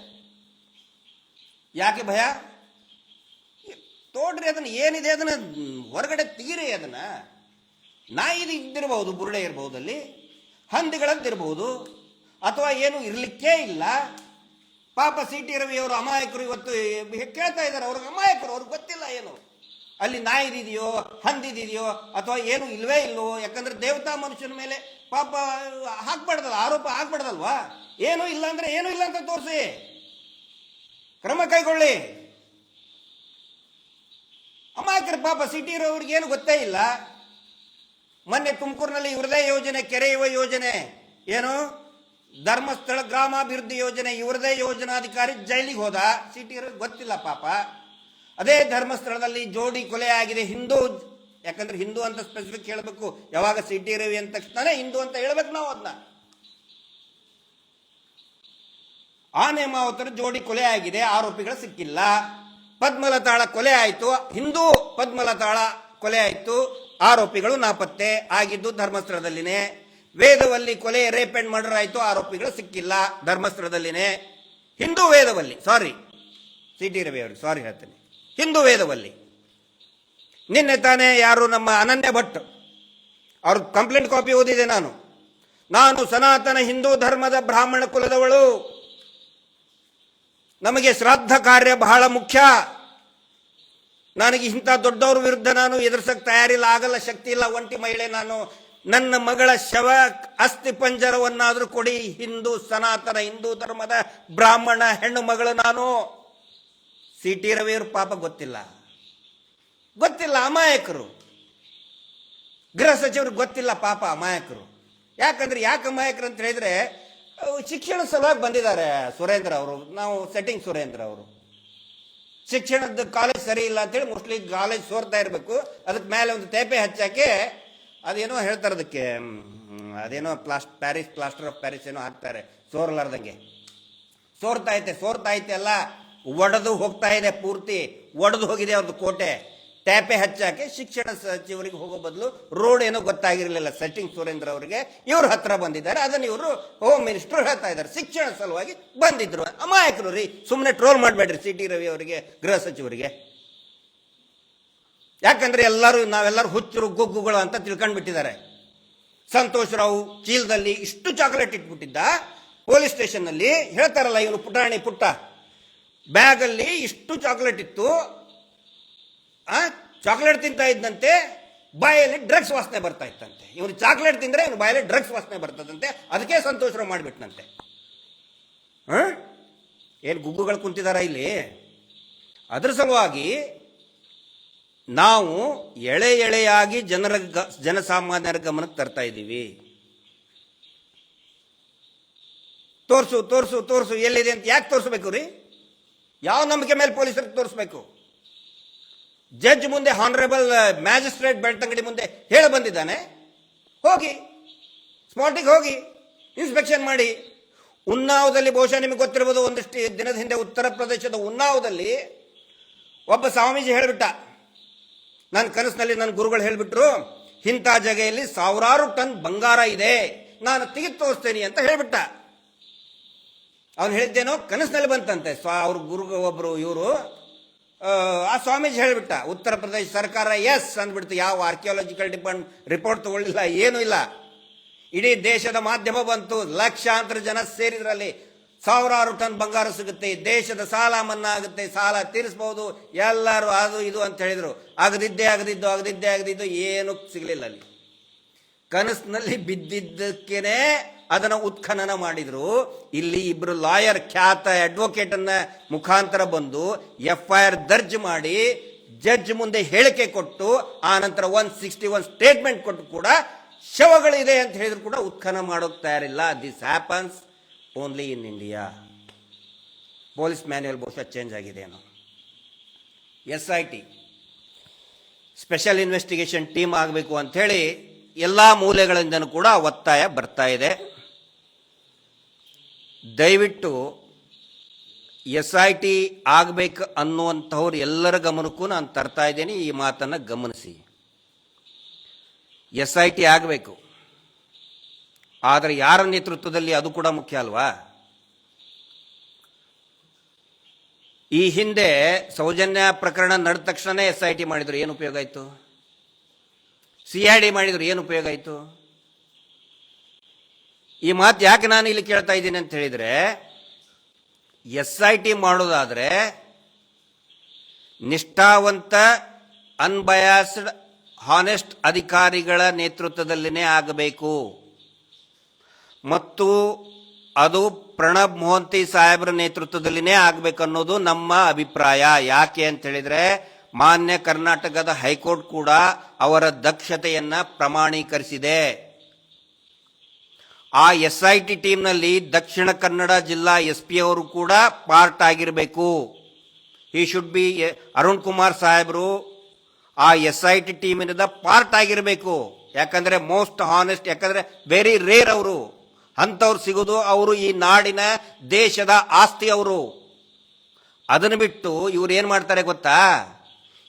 ಯಾಕೆ ಭಯ? ತೋಡ್ರಿ ಅದನ್ನ, ಏನಿದೆ ಅದನ್ನ ಹೊರಗಡೆ ತೆಗೀರಿ. ಅದನ್ನ ನಾಯಿದು ಇದ್ದಿರಬಹುದು, ಬುರುಡೆ ಇರಬಹುದು, ಅಲ್ಲಿ ಹಂದಿಗಳಂತಿರಬಹುದು, ಅಥವಾ ಏನು ಇರ್ಲಿಕ್ಕೇ ಇಲ್ಲ. ಪಾಪ CT ರವಿ ಅವರು ಅಮಾಯಕರು ಇವತ್ತು ಕೇಳ್ತಾ ಇದ್ದಾರೆ. ಅವ್ರಿಗೆ ಅಮಾಯಕರು, ಅವ್ರಿಗೆ ಗೊತ್ತಿಲ್ಲ ಏನು ಅಲ್ಲಿ ನಾಯಿದಿದೆಯೋ ಹಂದಿದೆಯೋ ಅಥವಾ ಏನು ಇಲ್ವೇ ಇಲ್ವೋ. ಯಾಕಂದ್ರೆ ದೇವತಾ ಮನುಷ್ಯನ ಮೇಲೆ ಪಾಪ ಹಾಕ್ಬಾರ್ದಲ್ಲ, ಆರೋಪ ಹಾಕ್ಬಾರ್ದಲ್ವಾ. ಏನು ಇಲ್ಲ ಅಂದ್ರೆ ಏನು ಇಲ್ಲ ಅಂತ ತೋರಿಸಿ, ಕ್ರಮ ಕೈಗೊಳ್ಳಿ. ಅಮಾಯಕರ ಪಾಪ CT ರವ್ರಿಗೆ ಏನು ಗೊತ್ತೇ ಇಲ್ಲ. ಮೊನ್ನೆ ತುಮಕೂರಿನಲ್ಲಿ ಇವ್ರದೇ ಯೋಜನೆ, ಕೆರೆಯುವ ಯೋಜನೆ, ಏನು ಧರ್ಮಸ್ಥಳ ಗ್ರಾಮಾಭಿವೃದ್ಧಿ ಯೋಜನೆ, ಇವ್ರದೇ ಯೋಜನಾಧಿಕಾರಿ ಜೈಲಿಗೆ ಹೋದ. CT ರವ್ರಿಗೆ ಗೊತ್ತಿಲ್ಲ ಪಾಪ. ಅದೇ ಧರ್ಮಸ್ಥಳದಲ್ಲಿ ಜೋಡಿ ಕೊಲೆ ಆಗಿದೆ. ಹಿಂದೂ, ಯಾಕಂದ್ರೆ ಹಿಂದೂ ಅಂತ ಸ್ಪೆಸಿಫಿಕ್ ಹೇಳಬೇಕು. ಯಾವಾಗ CT ರವಿ ಅಂದ ತಕ್ಷಣ ಹಿಂದೂ ಅಂತ ಹೇಳ್ಬೇಕು ನಾವು. ಅದನ್ನ ಆ ನೇಮಾವತರ ಜೋಡಿ ಕೊಲೆ ಆಗಿದೆ, ಆರೋಪಿಗಳು ಸಿಕ್ಕಿಲ್ಲ. ಪದ್ಮಲತಾಳ ಕೊಲೆ ಆಯಿತು, ಹಿಂದೂ ಪದ್ಮಲತಾಳ ಕೊಲೆ ಆಯಿತು, ಆರೋಪಿಗಳು ನಾಪತ್ತೆ ಆಗಿದ್ದು ಧರ್ಮಸ್ಥಳದಲ್ಲಿನೇ. ವೇದವಲ್ಲಿ ಕೊಲೆ ರೇಪ್ ಅಂಡ್ ಮರ್ಡರ್ ಆಯಿತು, ಆರೋಪಿಗಳು ಸಿಕ್ಕಿಲ್ಲ, ಧರ್ಮಸ್ಥಳದಲ್ಲಿನೇ. ಹಿಂದೂ ವೇದವಲ್ಲಿ, ಸಾರಿ CT ರವಿ ಅವರು, ಸಾರಿ ಹೇಳ್ತೇನೆ, ಹಿಂದೂ ವೇದವಲ್ಲಿ. ನಿನ್ನೆ ತಾನೇ ಯಾರು ನಮ್ಮ ಅನನ್ಯ ಭಟ್ ಅವ್ರ ಕಂಪ್ಲೇಂಟ್ ಕಾಪಿ ಓದಿದೆ ನಾನು ಸನಾತನ ಹಿಂದೂ ಧರ್ಮದ ಬ್ರಾಹ್ಮಣ ಕುಲದವಳು, ನಮಗೆ ಶ್ರಾದ್ದ ಕಾರ್ಯ ಬಹಳ ಮುಖ್ಯ, ನನಗೆ ಇಂಥ ದೊಡ್ಡವ್ರ ವಿರುದ್ಧ ನಾನು ಎದುರಿಸಕ್ಕೆ ತಯಾರಿಲ್ಲ, ಆಗಲ್ಲ, ಶಕ್ತಿ ಇಲ್ಲ, ಒಂಟಿ ಮಹಿಳೆ ನಾನು. ನನ್ನ ಮಗಳ ಶವ ಅಸ್ಥಿ ಪಂಜರವನ್ನಾದರೂ ಕೊಡಿ, ಹಿಂದೂ ಸನಾತನ ಹಿಂದೂ ಧರ್ಮದ ಬ್ರಾಹ್ಮಣ ಹೆಣ್ಣು ಮಗಳು ನಾನು. CT ರವಿಯವರು ಪಾಪ ಗೊತ್ತಿಲ್ಲ, ಅಮಾಯಕರು. ಗೃಹ ಸಚಿವರು ಗೊತ್ತಿಲ್ಲ ಪಾಪ, ಅಮಾಯಕರು. ಯಾಕಂದ್ರೆ ಯಾಕೆ ಅಮಾಯಕರು ಅಂತ ಹೇಳಿದ್ರೆ, ಶಿಕ್ಷಣ ಸಲುವಾಗಿ ಬಂದಿದ್ದಾರೆ ಸುರೇಂದ್ರ ಅವರು, ನಾವು ಸೆಟ್ಟಿಂಗ್ ಸುರೇಂದ್ರ ಅವರು. ಶಿಕ್ಷಣದ ಕಾಲೇಜ್ ಸರಿ ಇಲ್ಲ ಅಂತೇಳಿ ಮೋಸ್ಟ್ಲಿ ಕಾಲೇಜ್ ಸೋರ್ತಾ ಇರಬೇಕು. ಅದಕ್ಕೆ ಮೇಲೆ ಒಂದು ತೇಪೆ ಹಚ್ಚಾಕೆ ಅದೇನೋ ಹೇಳ್ತಾರೆ, ಅದಕ್ಕೆ ಅದೇನೋ ಪ್ಲಾಸ್ಟರ್ ಆಫ್ ಪ್ಯಾರಿಸ್ ಏನೋ ಹಾಕ್ತಾರೆ, ಸೋರ್ಲಾರ್ದಂಗೆ. ಸೋರ್ತಾ ಐತೆ ಅಲ್ಲ, ಒಡೆದು ಹೋಗ್ತಾ ಇದೆ, ಪೂರ್ತಿ ಒಡೆದು ಹೋಗಿದೆ ಅವ್ರದ್ದು ಕೋಟೆ. ಟ್ಯಾಪೆ ಹಚ್ಚಾಕೆ ಶಿಕ್ಷಣ ಸಚಿವರಿಗೆ ಹೋಗೋ ಬದಲು ರೋಡ್ ಏನೋ ಗೊತ್ತಾಗಿರಲಿಲ್ಲ ಸೆಟ್ಟಿಂಗ್ ಸುರೇಂದ್ರ ಅವರಿಗೆ, ಇವ್ರ ಹತ್ರ ಬಂದಿದ್ದಾರೆ. ಅದನ್ನು ಇವರು ಹೋಮ್ ಮಿನಿಸ್ಟರ್ ಹೇಳ್ತಾ ಇದ್ದಾರೆ, ಶಿಕ್ಷಣ ಸಲುವಾಗಿ ಬಂದಿದ್ರು. ಅಮಾಯಕರು ರೀ, ಸುಮ್ಮನೆ ಟ್ರೋಲ್ ಮಾಡಬೇಡ್ರಿ CT ರವಿ ಅವರಿಗೆ, ಗೃಹ ಸಚಿವರಿಗೆ. ಯಾಕಂದ್ರೆ ನಾವೆಲ್ಲರೂ ಹುಚ್ಚರು ಗುಗ್ಗುಗಳು ಅಂತ ತಿಳ್ಕೊಂಡ್ಬಿಟ್ಟಿದ್ದಾರೆ. ಸಂತೋಷ್ ರಾವ್ ಚೀಲದಲ್ಲಿ ಇಷ್ಟು ಚಾಕ್ಲೇಟ್ ಇಟ್ಬಿಟ್ಟಿದ್ದ ಪೊಲೀಸ್ ಸ್ಟೇಷನ್ ನಲ್ಲಿ. ಹೇಳ್ತಾರಲ್ಲ ಇವನು ಪುಟಾಣಿ ಪುಟ್ಟ, ಬ್ಯಾಗ್ ಅಲ್ಲಿ ಇಷ್ಟು ಚಾಕ್ಲೇಟ್ ಇತ್ತು. ಚಾಕ್ಲೇಟ್ ತಿಂತಾ ಇದ್ದಂತೆ ಬಾಯಲ್ಲಿ ಡ್ರಗ್ಸ್ ವಾಸನೆ ಬರ್ತಾ ಇತ್ತಂತೆ. ಇವನು ಚಾಕ್ಲೇಟ್ ತಿಂದ್ರೆ ಇವನು ಬಾಯಲ್ಲಿ ಡ್ರಗ್ಸ್ ವಾಸನೆ ಬರ್ತದಂತೆ, ಅದಕ್ಕೆ ಸಂತೋಷ ಮಾಡಿಬಿಟ್ನಂತೆ. ಏನು ಗುಗ್ಗುಗಳು ಕುಂತಿದಾರ ಇಲ್ಲಿ? ಅದರ ಸಲುವಾಗಿ ನಾವು ಎಳೆಯಾಗಿ ಜನಸಾಮಾನ್ಯರ ಗಮನಕ್ಕೆ ತರ್ತಾ ಇದ್ದೀವಿ. ತೋರ್ಸು ತೋರ್ಸು ತೋರ್ಸು ಎಲ್ಲಿದೆ ಅಂತ ಯಾಕೆ ತೋರಿಸ್ಬೇಕು ರೀ? ಯಾವ ನಂಬಿಕೆ ಮೇಲೆ ಪೊಲೀಸರಿಗೆ ತೋರಿಸ್ಬೇಕು? ಜಡ್ಜ್ ಮುಂದೆ, ಹಾನರೇಬಲ್ ಮ್ಯಾಜಿಸ್ಟ್ರೇಟ್ ಬೆಳ್ತಂಗಡಿ ಮುಂದೆ ಹೇಳಿ ಬಂದಿದ್ದಾನೆ. ಹೋಗಿ ಸ್ಪಾಟಿಗೆ ಹೋಗಿ ಇನ್ಸ್ಪೆಕ್ಷನ್ ಮಾಡಿ. ಉನ್ನಾವದಲ್ಲಿ ಬಹುಶಃ ನಿಮಗೆ ಗೊತ್ತಿರ್ಬೋದು, ಒಂದಷ್ಟು ದಿನದ ಹಿಂದೆ ಉತ್ತರ ಪ್ರದೇಶದ ಉನ್ನಾವದಲ್ಲಿ ಒಬ್ಬ ಸ್ವಾಮೀಜಿ ಹೇಳಿಬಿಟ್ಟ, ನನ್ನ ಕನಸಿನಲ್ಲಿ ನನ್ನ ಗುರುಗಳು ಹೇಳಿಬಿಟ್ರು, ಇಂಥ ಜಾಗೆಯಲ್ಲಿ 1000 ಟನ್ ಬಂಗಾರ ಇದೆ, ನಾನು ತೆಗೆದು ತೋರಿಸ್ತೇನೆ ಅಂತ ಹೇಳಿಬಿಟ್ಟ. ಅವನು ಹೇಳಿದ್ದೇನೋ ಕನಸಿನಲ್ಲಿ ಬಂತಂತೆ. ಅವ್ರ ಗುರು ಒಬ್ರು ಇವರು ಆ ಸ್ವಾಮೀಜಿ ಹೇಳಿಬಿಟ್ಟ. ಉತ್ತರ ಪ್ರದೇಶ ಸರ್ಕಾರ ಎಸ್ ಅಂದ್ಬಿಡ್ತು. ಯಾವ ಆರ್ಕಿಯಾಲಜಿಕಲ್ ರಿಪೋರ್ಟ್ ತಗೊಳ್ಳಿಲ್ಲ, ಏನೂ ಇಲ್ಲ. ಇಡೀ ದೇಶದ ಮಾಧ್ಯಮ ಬಂತು, ಲಕ್ಷಾಂತರ ಜನ ಸೇರಿದ್ರಲ್ಲಿ. 1000 ಟನ್ ಬಂಗಾರ ಸಿಗುತ್ತೆ, ದೇಶದ ಸಾಲ ಮನ್ನಾ ಆಗುತ್ತೆ, ಸಾಲ ತೀರಿಸಬಹುದು, ಎಲ್ಲರೂ ಅದು ಇದು ಅಂತ ಹೇಳಿದ್ರು. ಆಗದಿದ್ದು ಏನು ಸಿಗಲಿಲ್ಲ. ಅಲ್ಲಿ ಕನಸಿನಲ್ಲಿ ಬಿದ್ದಿದ್ದಕ್ಕೇನೆ ಅದನ್ನು ಉತ್ಖನನ ಮಾಡಿದ್ರು. ಇಲ್ಲಿ ಇಬ್ರು ಲಾಯರ್, ಖ್ಯಾತ ಅಡ್ವೊಕೇಟ್ ಅನ್ನ ಮುಖಾಂತರ ಬಂದು FIR ದರ್ಜ್ ಮಾಡಿ ಜಡ್ಜ್ ಮುಂದೆ ಹೇಳಿಕೆ ಕೊಟ್ಟು, ಆ ನಂತರ 161 ಸ್ಟೇಟ್ಮೆಂಟ್ ಕೊಟ್ಟು ಕೂಡ ಶವಗಳಿದೆ ಅಂತ ಹೇಳಿದ್ರು ಕೂಡ ಉತ್ಖನನ ಮಾಡೋಕೆ ತಯಾರಿಲ್ಲ. This happens only in India. Police manual ಬಹುಶಃ ಚೇಂಜ್ ಆಗಿದೆ ಏನೋ. SIT ಸ್ಪೆಷಲ್ ಇನ್ವೆಸ್ಟಿಗೇಷನ್ ಟೀಮ್ ಆಗಬೇಕು ಅಂತ ಹೇಳಿ ಎಲ್ಲ ಮೂಲೆಗಳಿಂದನೂ ಕೂಡ ಒತ್ತಾಯ ಬರ್ತಾ ಇದೆ. ದಯವಿಟ್ಟು SIT ಆಗಬೇಕು ಅನ್ನುವಂಥವ್ರು ಎಲ್ಲರ ಗಮನಕ್ಕೂ ನಾನು ತರ್ತಾ ಇದ್ದೇನೆ. ಈ ಮಾತನ್ನು ಗಮನಿಸಿ. SIT ಆಗಬೇಕು, ಆದರೆ ಯಾರ ನೇತೃತ್ವದಲ್ಲಿ ಅದು ಕೂಡ ಮುಖ್ಯ ಅಲ್ವಾ? ಈ ಹಿಂದೆ ಸೌಜನ್ಯ ಪ್ರಕರಣ ನಡೆದ ತಕ್ಷಣ SIT ಮಾಡಿದ್ರು, ಏನು ಉಪಯೋಗ ಆಯಿತು? CID ಮಾಡಿದ್ರು, ಏನು ಉಪಯೋಗ ಆಯಿತು? ಈ ಮಾತು ಯಾಕೆ ನಾನು ಇಲ್ಲಿ ಕೇಳ್ತಾ ಇದ್ದೀನಿ ಅಂತ ಹೇಳಿದ್ರೆ, SIT ಮಾಡೋದಾದ್ರೆ ನಿಷ್ಠಾವಂತ, ಅನ್ಬಯಾಸ್ಡ್, ಹಾನೆಸ್ಟ್ ಅಧಿಕಾರಿಗಳ ನೇತೃತ್ವದಲ್ಲಿನೇ ಆಗಬೇಕು. ಮತ್ತು ಅದು ಪ್ರಣಬ್ ಮೊಹಂತಿ ಸಾಹೇಬ್ರ ನೇತೃತ್ವದಲ್ಲಿನೇ ಆಗಬೇಕನ್ನೋದು ನಮ್ಮ ಅಭಿಪ್ರಾಯ. ಯಾಕೆ ಅಂತ ಹೇಳಿದ್ರೆ, ಮಾನ್ಯ ಕರ್ನಾಟಕದ ಹೈಕೋರ್ಟ್ ಕೂಡ ಅವರ ದಕ್ಷತೆಯನ್ನ ಪ್ರಮಾಣೀಕರಿಸಿದೆ. ಆ SIT ಟೀಮ್ನಲ್ಲಿ ದಕ್ಷಿಣ ಕನ್ನಡ ಜಿಲ್ಲಾ SP ಅವರು ಕೂಡ ಪಾರ್ಟ್ ಆಗಿರಬೇಕು. ಈ ಶುಡ್ ಬಿ ಅರುಣ್ ಕುಮಾರ್ ಸಾಹೇಬರು ಆ SIT ಟೀಮಿನಿಂದ ಪಾರ್ಟ್ ಆಗಿರಬೇಕು. ಯಾಕಂದ್ರೆ ಮೋಸ್ಟ್ ಹಾನೆಸ್ಟ್, ಯಾಕಂದ್ರೆ ವೆರಿ ರೇರ್ ಅವರು, ಅಂಥವ್ರು ಸಿಗೋದು. ಅವರು ಈ ನಾಡಿನ, ದೇಶದ ಆಸ್ತಿ ಅವರು. ಅದನ್ನು ಬಿಟ್ಟು ಇವ್ರು ಏನ್ ಮಾಡ್ತಾರೆ ಗೊತ್ತಾ?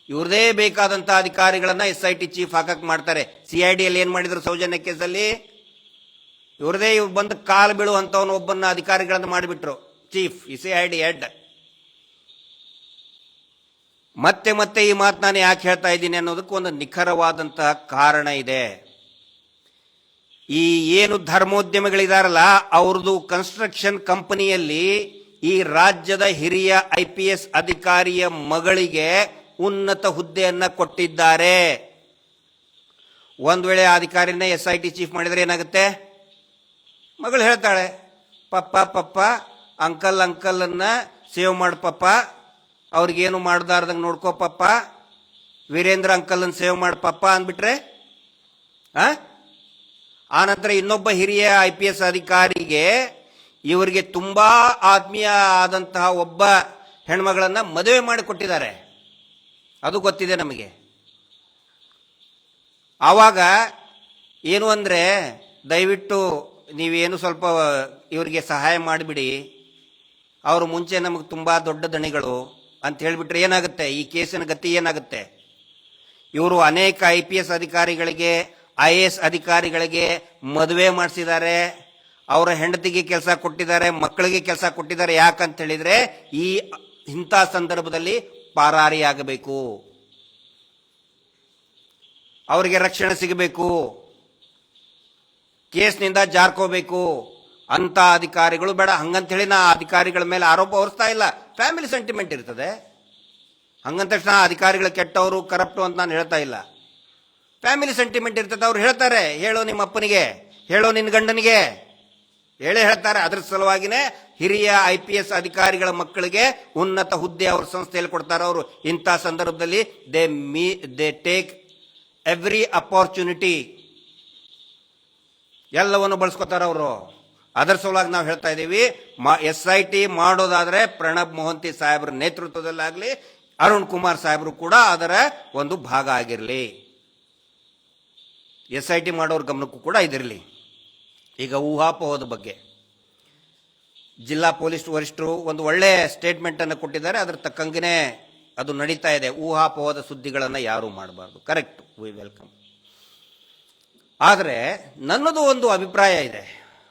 ಇವ್ರದೇ ಬೇಕಾದಂತ ಅಧಿಕಾರಿಗಳನ್ನ SIT ಚೀಫ್ ಹಾಕಕ್ ಮಾಡ್ತಾರೆ. CID ಅಲ್ಲಿ ಏನ್ ಮಾಡಿದ್ರು ಸೌಜನ್ಯ ಕೇಸಲ್ಲಿ? ಇವ್ರದೇ ಬಂದು ಕಾಲು ಬೀಳುವಂತವನು ಒಬ್ಬನ ಅಧಿಕಾರಿಗಳನ್ನು ಮಾಡಿಬಿಟ್ರು ಚೀಫ್, CID ಹೆಡ್. ಮತ್ತೆ ಈ ಮಾತು ನಾನು ಯಾಕೆ ಹೇಳ್ತಾ ಇದ್ದೀನಿ ಅನ್ನೋದಕ್ಕೆ ಒಂದು ನಿಖರವಾದಂತಹ ಕಾರಣ ಇದೆ. ಈ ಏನು ಧರ್ಮೋದ್ಯಮಿಗಳಿದಾರಲ್ಲ, ಅವ್ರದ್ದು ಕನ್ಸ್ಟ್ರಕ್ಷನ್ ಕಂಪನಿಯಲ್ಲಿ ಈ ರಾಜ್ಯದ ಹಿರಿಯ IPS ಅಧಿಕಾರಿಯ ಮಗಳಿಗೆ ಉನ್ನತ ಹುದ್ದೆಯನ್ನ ಕೊಟ್ಟಿದ್ದಾರೆ. ಒಂದ್ ವೇಳೆ ಅಧಿಕಾರಿನ SIT ಚೀಫ್ ಮಾಡಿದ್ರೆ ಏನಾಗುತ್ತೆ? ಮಗಳು ಹೇಳ್ತಾಳೆ, ಪಪ್ಪ ಅಂಕಲ್ ಅನ್ನ ಸೇವ್ ಮಾಡು ಪಪ್ಪ, ಅವ್ರಿಗೇನು ಮಾಡ್ದಾರ್ದಂಗೆ ನೋಡ್ಕೋ ಪಪ್ಪ, ವೀರೇಂದ್ರ ಅಂಕಲ್ ಸೇವ್ ಮಾಡು ಪಪ್ಪ ಅಂದ್ಬಿಟ್ರೆ, ಆ ನಂತರ ಇನ್ನೊಬ್ಬ ಹಿರಿಯ IPS ಅಧಿಕಾರಿಗೆ ಇವರಿಗೆ ತುಂಬಾ ಆತ್ಮೀಯ ಆದಂತಹ ಒಬ್ಬ ಹೆಣ್ಮಗಳನ್ನ ಮದುವೆ ಮಾಡಿಕೊಟ್ಟಿದ್ದಾರೆ. ಅದು ಗೊತ್ತಿದೆ ನಮಗೆ. ಆವಾಗ ಏನು ಅಂದ್ರೆ, ದಯವಿಟ್ಟು ನೀವೇನು ಸ್ವಲ್ಪ ಇವರಿಗೆ ಸಹಾಯ ಮಾಡಿಬಿಡಿ, ಅವರು ಮುಂಚೆ ನಮಗೆ ತುಂಬಾ ದೊಡ್ಡ ದಣಿಗಳು ಅಂತ ಹೇಳಿಬಿಟ್ರೆ ಏನಾಗುತ್ತೆ? ಈ ಕೇಸಿನ ಗತಿ ಏನಾಗುತ್ತೆ? ಇವರು ಅನೇಕ IPS ಅಧಿಕಾರಿಗಳಿಗೆ, IAS ಅಧಿಕಾರಿಗಳಿಗೆ ಮದುವೆ ಮಾಡಿಸಿದ್ದಾರೆ, ಅವರ ಹೆಂಡತಿಗೆ ಕೆಲಸ ಕೊಟ್ಟಿದ್ದಾರೆ, ಮಕ್ಕಳಿಗೆ ಕೆಲಸ ಕೊಟ್ಟಿದ್ದಾರೆ. ಯಾಕಂತ ಹೇಳಿದ್ರೆ ಇಂಥ ಸಂದರ್ಭದಲ್ಲಿ ಪಾರಾರಿಯಾಗಬೇಕು, ಅವರಿಗೆ ರಕ್ಷಣೆ ಸಿಗಬೇಕು, ಕೇಸ್ನಿಂದ ಜಾರ್ಕೋಬೇಕು ಅಂತ ಅಧಿಕಾರಿಗಳು ಬೇಡ. ಹಂಗಂತ ಹೇಳಿ ನಾ ಅಧಿಕಾರಿಗಳ ಮೇಲೆ ಆರೋಪ ಹೊರಿಸ್ತಾ ಇಲ್ಲ. ಫ್ಯಾಮಿಲಿ ಸೆಂಟಿಮೆಂಟ್ ಇರ್ತದೆ. ಹಂಗಂತ ತಕ್ಷಣ ಅಧಿಕಾರಿಗಳು ಕೆಟ್ಟವರು, ಕರಪ್ಟು ಅಂತ ನಾನು ಹೇಳ್ತಾ ಇಲ್ಲ. ಫ್ಯಾಮಿಲಿ ಸೆಂಟಿಮೆಂಟ್ ಇರ್ತದೆ. ಅವ್ರು ಹೇಳ್ತಾರೆ, ಹೇಳೋ ನಿಮ್ಮ ಅಪ್ಪನಿಗೆ, ಹೇಳೋ ನಿನ್ನ ಗಂಡನಿಗೆ, ಹೇಳ್ತಾರೆ. ಅದ್ರ ಸಲುವಾಗಿನೇ ಹಿರಿಯ IPS ಅಧಿಕಾರಿಗಳ ಮಕ್ಕಳಿಗೆ ಉನ್ನತ ಹುದ್ದೆ ಅವ್ರ ಸಂಸ್ಥೆಯಲ್ಲಿ ಕೊಡ್ತಾರೆ. ಅವರು ಇಂಥ ಸಂದರ್ಭದಲ್ಲಿ ದೇ ಟೇಕ್ ಎವ್ರಿ ಅಪಾರ್ಚುನಿಟಿ, ಎಲ್ಲವನ್ನು ಬಳಸ್ಕೊತಾರೆ ಅವರು. ಅದರ ಸಲುವಾಗಿ ನಾವು ಹೇಳ್ತಾ ಇದ್ದೀವಿ, SIT ಮಾಡೋದಾದ್ರೆ ಪ್ರಣಬ್ ಮೊಹಂತಿ ಸಾಹೇಬ್ರ ನೇತೃತ್ವದಲ್ಲಾಗಲಿ, ಅರುಣ್ ಕುಮಾರ್ ಸಾಹೇಬರು ಕೂಡ ಅದರ ಒಂದು ಭಾಗ ಆಗಿರಲಿ. SIT ಮಾಡೋರ ಗಮನಕ್ಕೂ ಕೂಡ ಇದಿರಲಿ. ಈಗ ಊಹಾಪೋಹದ ಬಗ್ಗೆ ಜಿಲ್ಲಾ ಪೊಲೀಸ್ ವರಿಷ್ಠರು ಒಂದು ಒಳ್ಳೆ ಸ್ಟೇಟ್ಮೆಂಟ್ ಅನ್ನು ಕೊಟ್ಟಿದ್ದಾರೆ. ಅದರ ತಕ್ಕಂಗೆ ಅದು ನಡೀತಾ ಇದೆ. ಊಹಾಪೋಹದ ಸುದ್ದಿಗಳನ್ನು ಯಾರು ಮಾಡಬಾರ್ದು, ಕರೆಕ್ಟ್, ವಿ ವೆಲ್ಕಮ್. ಆದರೆ ನನ್ನದು ಒಂದು ಅಭಿಪ್ರಾಯ ಇದೆ,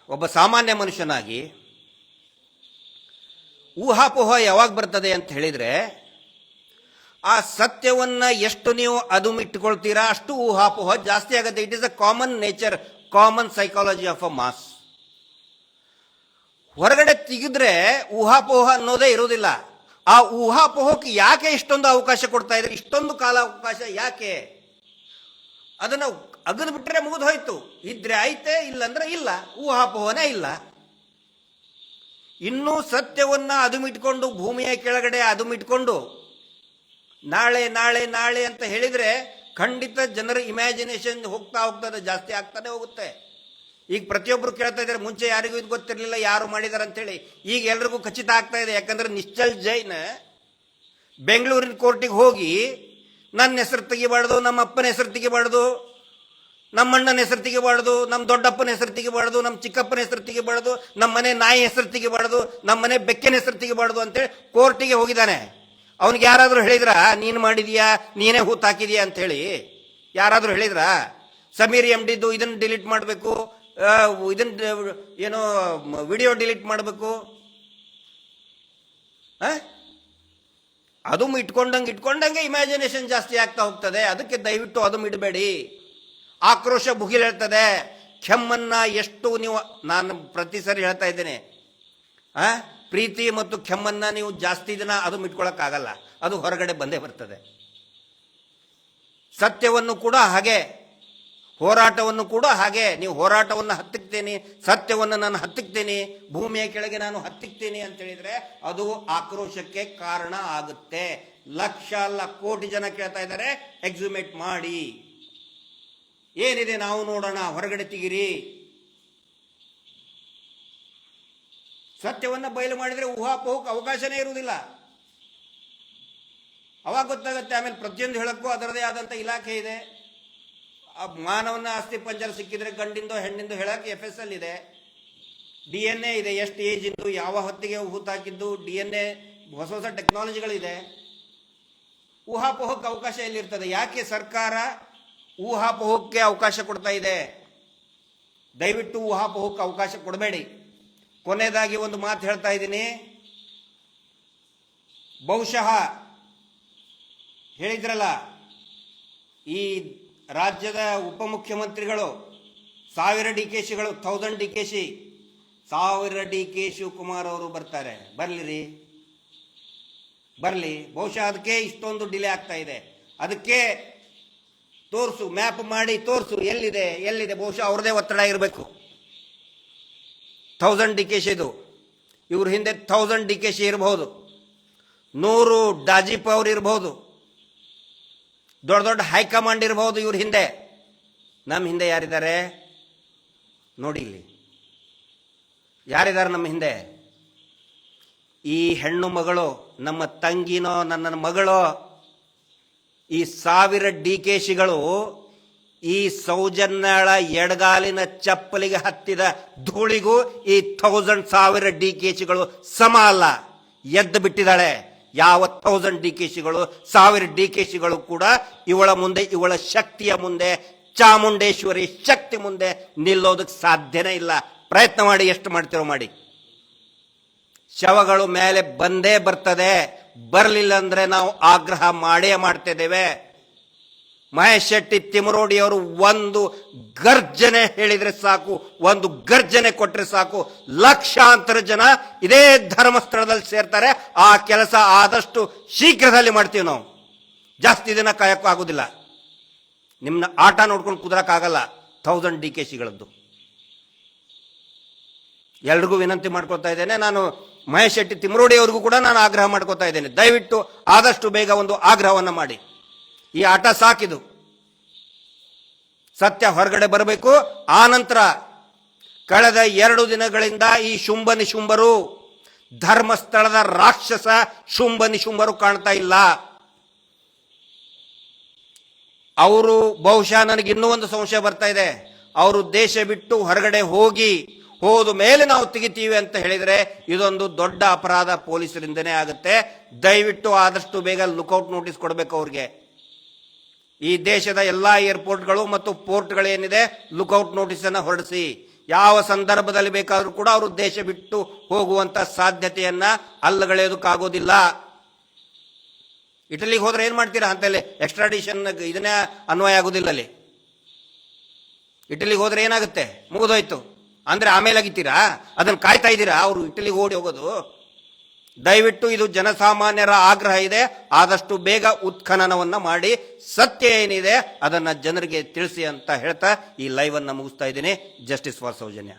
ಒಬ್ಬ ಸಾಮಾನ್ಯ ಮನುಷ್ಯನಾಗಿ ಊಹಾಪೋಹ ಯಾವಾಗ ಬರ್ತದೆ ಅಂತ ಹೇಳಿದ್ರೆ, ಆ ಸತ್ಯವನ್ನ ಎಷ್ಟು ನೀವು ಅದುಮಿಟ್ಟುಕೊಳ್ತೀರಾ ಅಷ್ಟು ಊಹಾಪೋಹ ಜಾಸ್ತಿ ಆಗುತ್ತೆ. It is a common nature, common psychology of a mass. ಹೊರಗಡೆ ತೆಗೆದ್ರೆ ಊಹಾಪೋಹ ಅನ್ನೋದೇ ಇರೋದಿಲ್ಲ. ಆ ಊಹಾಪೋಹಕ್ಕೆ ಯಾಕೆ ಇಷ್ಟೊಂದು ಅವಕಾಶ ಕೊಡ್ತಾ ಇದ್ರೆ, ಇಷ್ಟೊಂದು ಕಾಲಾವಕಾಶ ಯಾಕೆ? ಅದನ್ನು ಅಗದು ಬಿಟ್ಟರೆ ಮುಗಿದು ಹೋಯ್ತು. ಇದ್ರೆ ಐತೆ, ಇಲ್ಲಂದ್ರೆ ಇಲ್ಲ, ಊಹಾಪೋಹನೇ ಇಲ್ಲ. ಇನ್ನೂ ಸತ್ಯವನ್ನ ಅದುಮಿಟ್ಕೊಂಡು ಭೂಮಿಯ ಕೆಳಗಡೆ ಅದುಮಿಟ್ಕೊಂಡು ನಾಳೆ ನಾಳೆ ನಾಳೆ ಅಂತ ಹೇಳಿದ್ರೆ ಖಂಡಿತ ಜನರ ಇಮ್ಯಾಜಿನೇಷನ್ ಹೋಗ್ತಾ ಹೋಗ್ತದೆ, ಜಾಸ್ತಿ ಆಗ್ತಾನೆ ಹೋಗುತ್ತೆ. ಈಗ ಪ್ರತಿಯೊಬ್ಬರು ಕೇಳ್ತಾ ಇದ್ದಾರೆ, ಮುಂಚೆ ಯಾರಿಗೂ ಇದು ಗೊತ್ತಿರಲಿಲ್ಲ, ಯಾರು ಮಾಡಿದಾರೆ ಅಂತೇಳಿ. ಈಗ ಎಲ್ರಿಗೂ ಖಚಿತ ಆಗ್ತಾ ಇದೆ. ಯಾಕಂದ್ರೆ ನಿಶ್ಚಲ್ ಜೈನ್ ಬೆಂಗಳೂರಿನ ಕೋರ್ಟಿಗೆ ಹೋಗಿ ನನ್ನ ಹೆಸರು ತೆಗಿಬಾರ್ದು, ನಮ್ಮ ಅಪ್ಪನ ಹೆಸರು ತೆಗಿಬಾರ್ದು, ನಮ್ಮ ಅಣ್ಣನ ಹೆಸರು ತೆಗಿಬಾರ್ದು, ನಮ್ಮ ದೊಡ್ಡಪ್ಪನ ಹೆಸರು ತೆಗಿಬಾರ್ದು, ನಮ್ಮ ಚಿಕ್ಕಪ್ಪನ ಹೆಸರು ತೆಗಿಬಾರ್ದು, ನಮ್ಮ ಮನೆ ನಾಯಿ ಹೆಸರು ತೆಗಿಬಾರ್ದು, ನಮ್ಮ ಮನೆ ಬೆಕ್ಕಿನ ಹೆಸರು ತೆಗಿಬಾರ್ದು ಅಂತೇಳಿ ಕೋರ್ಟಿಗೆ ಹೋಗಿದ್ದಾನೆ. ಅವನಿಗೆ ಯಾರಾದರೂ ಹೇಳಿದ್ರಾ ನೀನು ಮಾಡಿದೀಯಾ, ನೀನೇ ಹೂತ್ ಹಾಕಿದೀಯಾ ಅಂತ ಹೇಳಿ? ಯಾರಾದರೂ ಹೇಳಿದ್ರಾ? ಸಮೀರ್ MDದು ಇದನ್ನು ಡಿಲೀಟ್ ಮಾಡಬೇಕು, ಇದನ್ನ ಏನೋ ವಿಡಿಯೋ ಡಿಲೀಟ್ ಮಾಡಬೇಕು, ಅದು ಇಟ್ಕೊಂಡಂಗೆ ಇಮ್ಯಾಜಿನೇಷನ್ ಜಾಸ್ತಿ ಆಗ್ತಾ ಹೋಗ್ತದೆ. ಅದಕ್ಕೆ ದಯವಿಟ್ಟು ಅದು ಇಡಬೇಡಿ. ಆಕ್ರೋಶ ಭುಗಿಲ್ ಹೇಳ್ತದೆ. ಕೆಮ್ಮನ್ನ ಎಷ್ಟು ನೀವು, ನಾನು ಪ್ರತಿ ಸರಿ ಹೇಳ್ತಾ ಇದ್ದೇನೆ, ಪ್ರೀತಿ ಮತ್ತು ಕೆಮ್ಮನ್ನ ನೀವು ಜಾಸ್ತಿ ದಿನ ಅದು ಇಟ್ಕೊಳ್ಳೋಕ್ಕಾಗಲ್ಲ, ಅದು ಹೊರಗಡೆ ಬಂದೇ ಬರ್ತದೆ. ಸತ್ಯವನ್ನು ಕೂಡ ಹಾಗೆ, ಹೋರಾಟವನ್ನು ಕೂಡ ಹಾಗೆ. ನೀವು ಹೋರಾಟವನ್ನು ಹತ್ತಿಕ್ತೇನೆ, ಸತ್ಯವನ್ನು ನಾನು ಹತ್ತಿಕ್ತೇನೆ, ಭೂಮಿಯ ಕೆಳಗೆ ನಾನು ಹತ್ತಿಕ್ತೇನೆ ಅಂತ ಹೇಳಿದ್ರೆ ಅದು ಆಕ್ರೋಶಕ್ಕೆ ಕಾರಣ ಆಗುತ್ತೆ. ಲಕ್ಷ ಅಲ್ಲ ಕೋಟಿ ಜನ ಕೇಳ್ತಾ ಇದ್ದಾರೆ, ಎಕ್ಸುಮೇಟ್ ಮಾಡಿ, ಏನಿದೆ ನಾವು ನೋಡೋಣ, ಹೊರಗಡೆ ತೆಗಿರಿ. ಸತ್ಯವನ್ನ ಬಯಲು ಮಾಡಿದ್ರೆ ಊಹಾಪೋಹಕ್ಕೆ ಅವಕಾಶನೇ ಇರುವುದಿಲ್ಲ. ಅವಾಗ ಗೊತ್ತಾಗುತ್ತೆ. ಆಮೇಲೆ ಪ್ರತಿಯೊಂದು ಹೇಳಕ್ಕೂ ಅದರದೇ ಆದಂಥ ಇಲಾಖೆ ಇದೆ. ಮಾನವನ ಅಸ್ಥಿ ಪಂಜರ ಸಿಕ್ಕಿದ್ರೆ ಗಂಡಿಂದೋ ಹೆಣ್ಣಿಂದೋ ಹೇಳಕ್ಕೆ FSL ಇದೆ, DNA ಇದೆ, ಎಷ್ಟು ಏಜ್ ಇಂದು, ಯಾವ ಹೊತ್ತಿಗೆ ಹೂತಾಕಿದ್ದು, DNA, ಹೊಸ ಹೊಸ ಟೆಕ್ನಾಲಜಿಗಳಿದೆ. ಊಹಾಪೋಹಕ್ಕೆ ಅವಕಾಶ ಎಲ್ಲಿರ್ತದೆ? ಯಾಕೆ ಸರ್ಕಾರ ಊಹಾಪೋಹಕ್ಕೆ ಅವಕಾಶ ಕೊಡ್ತಾ ಇದೆ? ದಯವಿಟ್ಟು ಊಹಾಪೋಹಕ್ಕೆ ಅವಕಾಶ ಕೊಡಬೇಡಿ. ಕೊನೆಯದಾಗಿ ಒಂದು ಮಾತು ಹೇಳ್ತಾ ಇದ್ದೀನಿ. ಬಹುಶಃ ಹೇಳಿದ್ರಲ್ಲ, ಈ ರಾಜ್ಯದ ಉಪಮುಖ್ಯಮಂತ್ರಿಗಳು 1000 DKಶಿಗಳು, 1000 DKಶಿ, 1000 DK ಶಿವಕುಮಾರ್ ಅವರು ಬರ್ತಾರೆ. ಬರಲಿ. ಬಹುಶಃ ಅದಕ್ಕೆ ಇಷ್ಟೊಂದು ಡಿಲೇ ಆಗ್ತಾ ಇದೆ. ಅದಕ್ಕೆ ತೋರಿಸು, ಮ್ಯಾಪ್ ಮಾಡಿ ತೋರಿಸು, ಎಲ್ಲಿದೆ. ಬಹುಶಃ ಅವ್ರದೇ ಒತ್ತಡ ಇರಬೇಕು. 1000 DKಶಿದು, ಇವ್ರ ಹಿಂದೆ 1000 DKಶಿ ಇರಬಹುದು, 100 ಡಾಜಿಪ್ ಅವ್ರು ಇರಬಹುದು, ದೊಡ್ಡ ದೊಡ್ಡ ಹೈಕಮಾಂಡ್ ಇರಬಹುದು ಇವ್ರ ಹಿಂದೆ. ನಮ್ಮ ಹಿಂದೆ ಯಾರಿದ್ದಾರೆ ನೋಡಿ, ಇಲ್ಲಿ ಯಾರಿದ್ದಾರೆ ನಮ್ಮ ಹಿಂದೆ? ಈ ಹೆಣ್ಣು ಮಗಳು, ನಮ್ಮ ತಂಗಿನೋ ನನ್ನ ಮಗಳೋ, ಈ 1000 DKಶಿಗಳು ಈ ಸೌಜನ್ಯಳ ಎಡಗಾಲಿನ ಚಪ್ಪಲಿಗೆ ಹತ್ತಿದ ಧೂಳಿಗೂ ಈ 1000 DKಶಿಗಳು ಸಮ ಅಲ್ಲ. ಎದ್ದು ಬಿಟ್ಟಿದ್ದಾಳೆ. ಯಾವ 1000 DKಶಿಗಳು, 1000 DKಶಿಗಳು ಕೂಡ ಇವಳ ಮುಂದೆ, ಇವಳ ಶಕ್ತಿಯ ಮುಂದೆ, ಚಾಮುಂಡೇಶ್ವರಿ ಶಕ್ತಿ ಮುಂದೆ ನಿಲ್ಲೋದಕ್ಕೆ ಸಾಧ್ಯನೇ ಇಲ್ಲ. ಪ್ರಯತ್ನ ಮಾಡಿ, ಎಷ್ಟು ಮಾಡ್ತಿರೋ ಮಾಡಿ. ಶವಗಳು ಮೇಲೆ ಬಂದೇ ಬರ್ತದೆ. ಬರಲಿಲ್ಲ ಅಂದ್ರೆ ನಾವು ಆಗ್ರಹ ಮಾಡೇ ಮಾಡ್ತಿದ್ದೇವೆ. ಮಹೇಶ್ ಶೆಟ್ಟಿ ತಿಮರೋಡಿ ಅವರು ಒಂದು ಗರ್ಜನೆ ಹೇಳಿದ್ರೆ ಸಾಕು, ಒಂದು ಗರ್ಜನೆ ಕೊಟ್ರೆ ಸಾಕು, ಲಕ್ಷಾಂತರ ಜನ ಇದೇ ಧರ್ಮಸ್ಥಳದಲ್ಲಿ ಸೇರ್ತಾರೆ. ಆ ಕೆಲಸ ಆದಷ್ಟು ಶೀಘ್ರದಲ್ಲಿ ಮಾಡ್ತೀವಿ ನಾವು. ಜಾಸ್ತಿ ದಿನ ಕಾಯಕ್ಕೂ ಆಗುದಿಲ್ಲ. ನಿಮ್ನ ಆಟ ನೋಡ್ಕೊಂಡು ಕುದುರಕ್ಕಾಗಲ್ಲ 1000 DKಶಿಗಳದ್ದು. ಎಲ್ರಿಗೂ ವಿನಂತಿ ಮಾಡ್ಕೊತಾ ಇದ್ದೇನೆ. ನಾನು ಮಹೇಶ್ ಶೆಟ್ಟಿ ತಿಮ್ರೋಡಿ ಅವ್ರಿಗೂ ಕೂಡ ನಾನು ಆಗ್ರಹ ಮಾಡ್ಕೊತಾ ಇದ್ದೇನೆ, ದಯವಿಟ್ಟು ಆದಷ್ಟು ಬೇಗ ಒಂದು ಆಗ್ರಹವನ್ನು ಮಾಡಿ. ಈ ಆಟ ಸಾಕಿದು, ಸತ್ಯ ಹೊರಗಡೆ ಬರಬೇಕು. ಆ ನಂತರ ಕಳೆದ 2 ದಿನಗಳಿಂದ ಈ ಶುಂಭ ನಿಶುಂಭರು, ಧರ್ಮಸ್ಥಳದ ರಾಕ್ಷಸ ಶುಂಭ ನಿಶುಂಭರು ಕಾಣ್ತಾ ಇಲ್ಲ. ಅವರು ಬಹುಶಃ ನನಗೆ ಇನ್ನೂ ಒಂದು ಸಂಶಯ ಬರ್ತಾ ಇದೆ, ಅವರು ದೇಶ ಬಿಟ್ಟು ಹೊರಗಡೆ ಹೋದ ಮೇಲೆ ನಾವು ತೆಗಿತೀವಿ ಅಂತ ಹೇಳಿದರೆ ಇದೊಂದು ದೊಡ್ಡ ಅಪರಾಧ ಪೊಲೀಸರಿಂದನೇ ಆಗುತ್ತೆ. ದಯವಿಟ್ಟು ಆದಷ್ಟು ಬೇಗ ಲುಕೌಟ್ ನೋಟಿಸ್ ಕೊಡಬೇಕು ಅವ್ರಿಗೆ. ಈ ದೇಶದ ಎಲ್ಲಾ ಏರ್ಪೋರ್ಟ್ಗಳು ಮತ್ತು ಪೋರ್ಟ್ಗಳೇನಿದೆ ಲುಕೌಟ್ ನೋಟಿಸ್ ಅನ್ನು ಹೊರಡಿಸಿ, ಯಾವ ಸಂದರ್ಭದಲ್ಲಿ ಬೇಕಾದರೂ ಕೂಡ ಅವರು ದೇಶ ಬಿಟ್ಟು ಹೋಗುವಂತ ಸಾಧ್ಯತೆಯನ್ನ ಅಲ್ಲಗಳೆಯೋದಕ್ಕಾಗೋದಿಲ್ಲ. ಇಟಲಿಗೆ ಹೋದ್ರೆ ಏನ್ ಮಾಡ್ತೀರಾ ಅಂತೇಳಿ ಎಕ್ಸ್ಟ್ರಾಡಿಷನ್ ಇದನ್ನೇ ಅನ್ವಯ ಆಗೋದಿಲ್ಲ. ಅಲ್ಲಿ ಇಟಲಿಗೆ ಹೋದ್ರೆ ಏನಾಗುತ್ತೆ, ಮುಗಿದೋಯ್ತು ಅಂದ್ರೆ ಆಮೇಲೆ ಆಗಿತ್ತೀರಾ, ಅದನ್ನು ಕಾಯ್ತಾ ಇದ್ದೀರಾ ಅವರು ಇಟಲಿಗೆ ಓಡಿ ಹೋಗೋದು? ದಯವಿಟ್ಟು ಇದು ಜನಸಾಮಾನ್ಯರ ಆಗ್ರಹ ಇದೆ, ಆದಷ್ಟು ಬೇಗ ಉತ್ಖನನವನ್ನ ಮಾಡಿ ಸತ್ಯ ಏನಿದೆ ಅದನ್ನ ಜನರಿಗೆ ತಿಳಿಸಿ ಅಂತ ಹೇಳ್ತಾ ಈ ಲೈವ್ ಅನ್ನ ಮುಗಿಸ್ತಾ ಇದ್ದೀನಿ. Justice for Soujanya.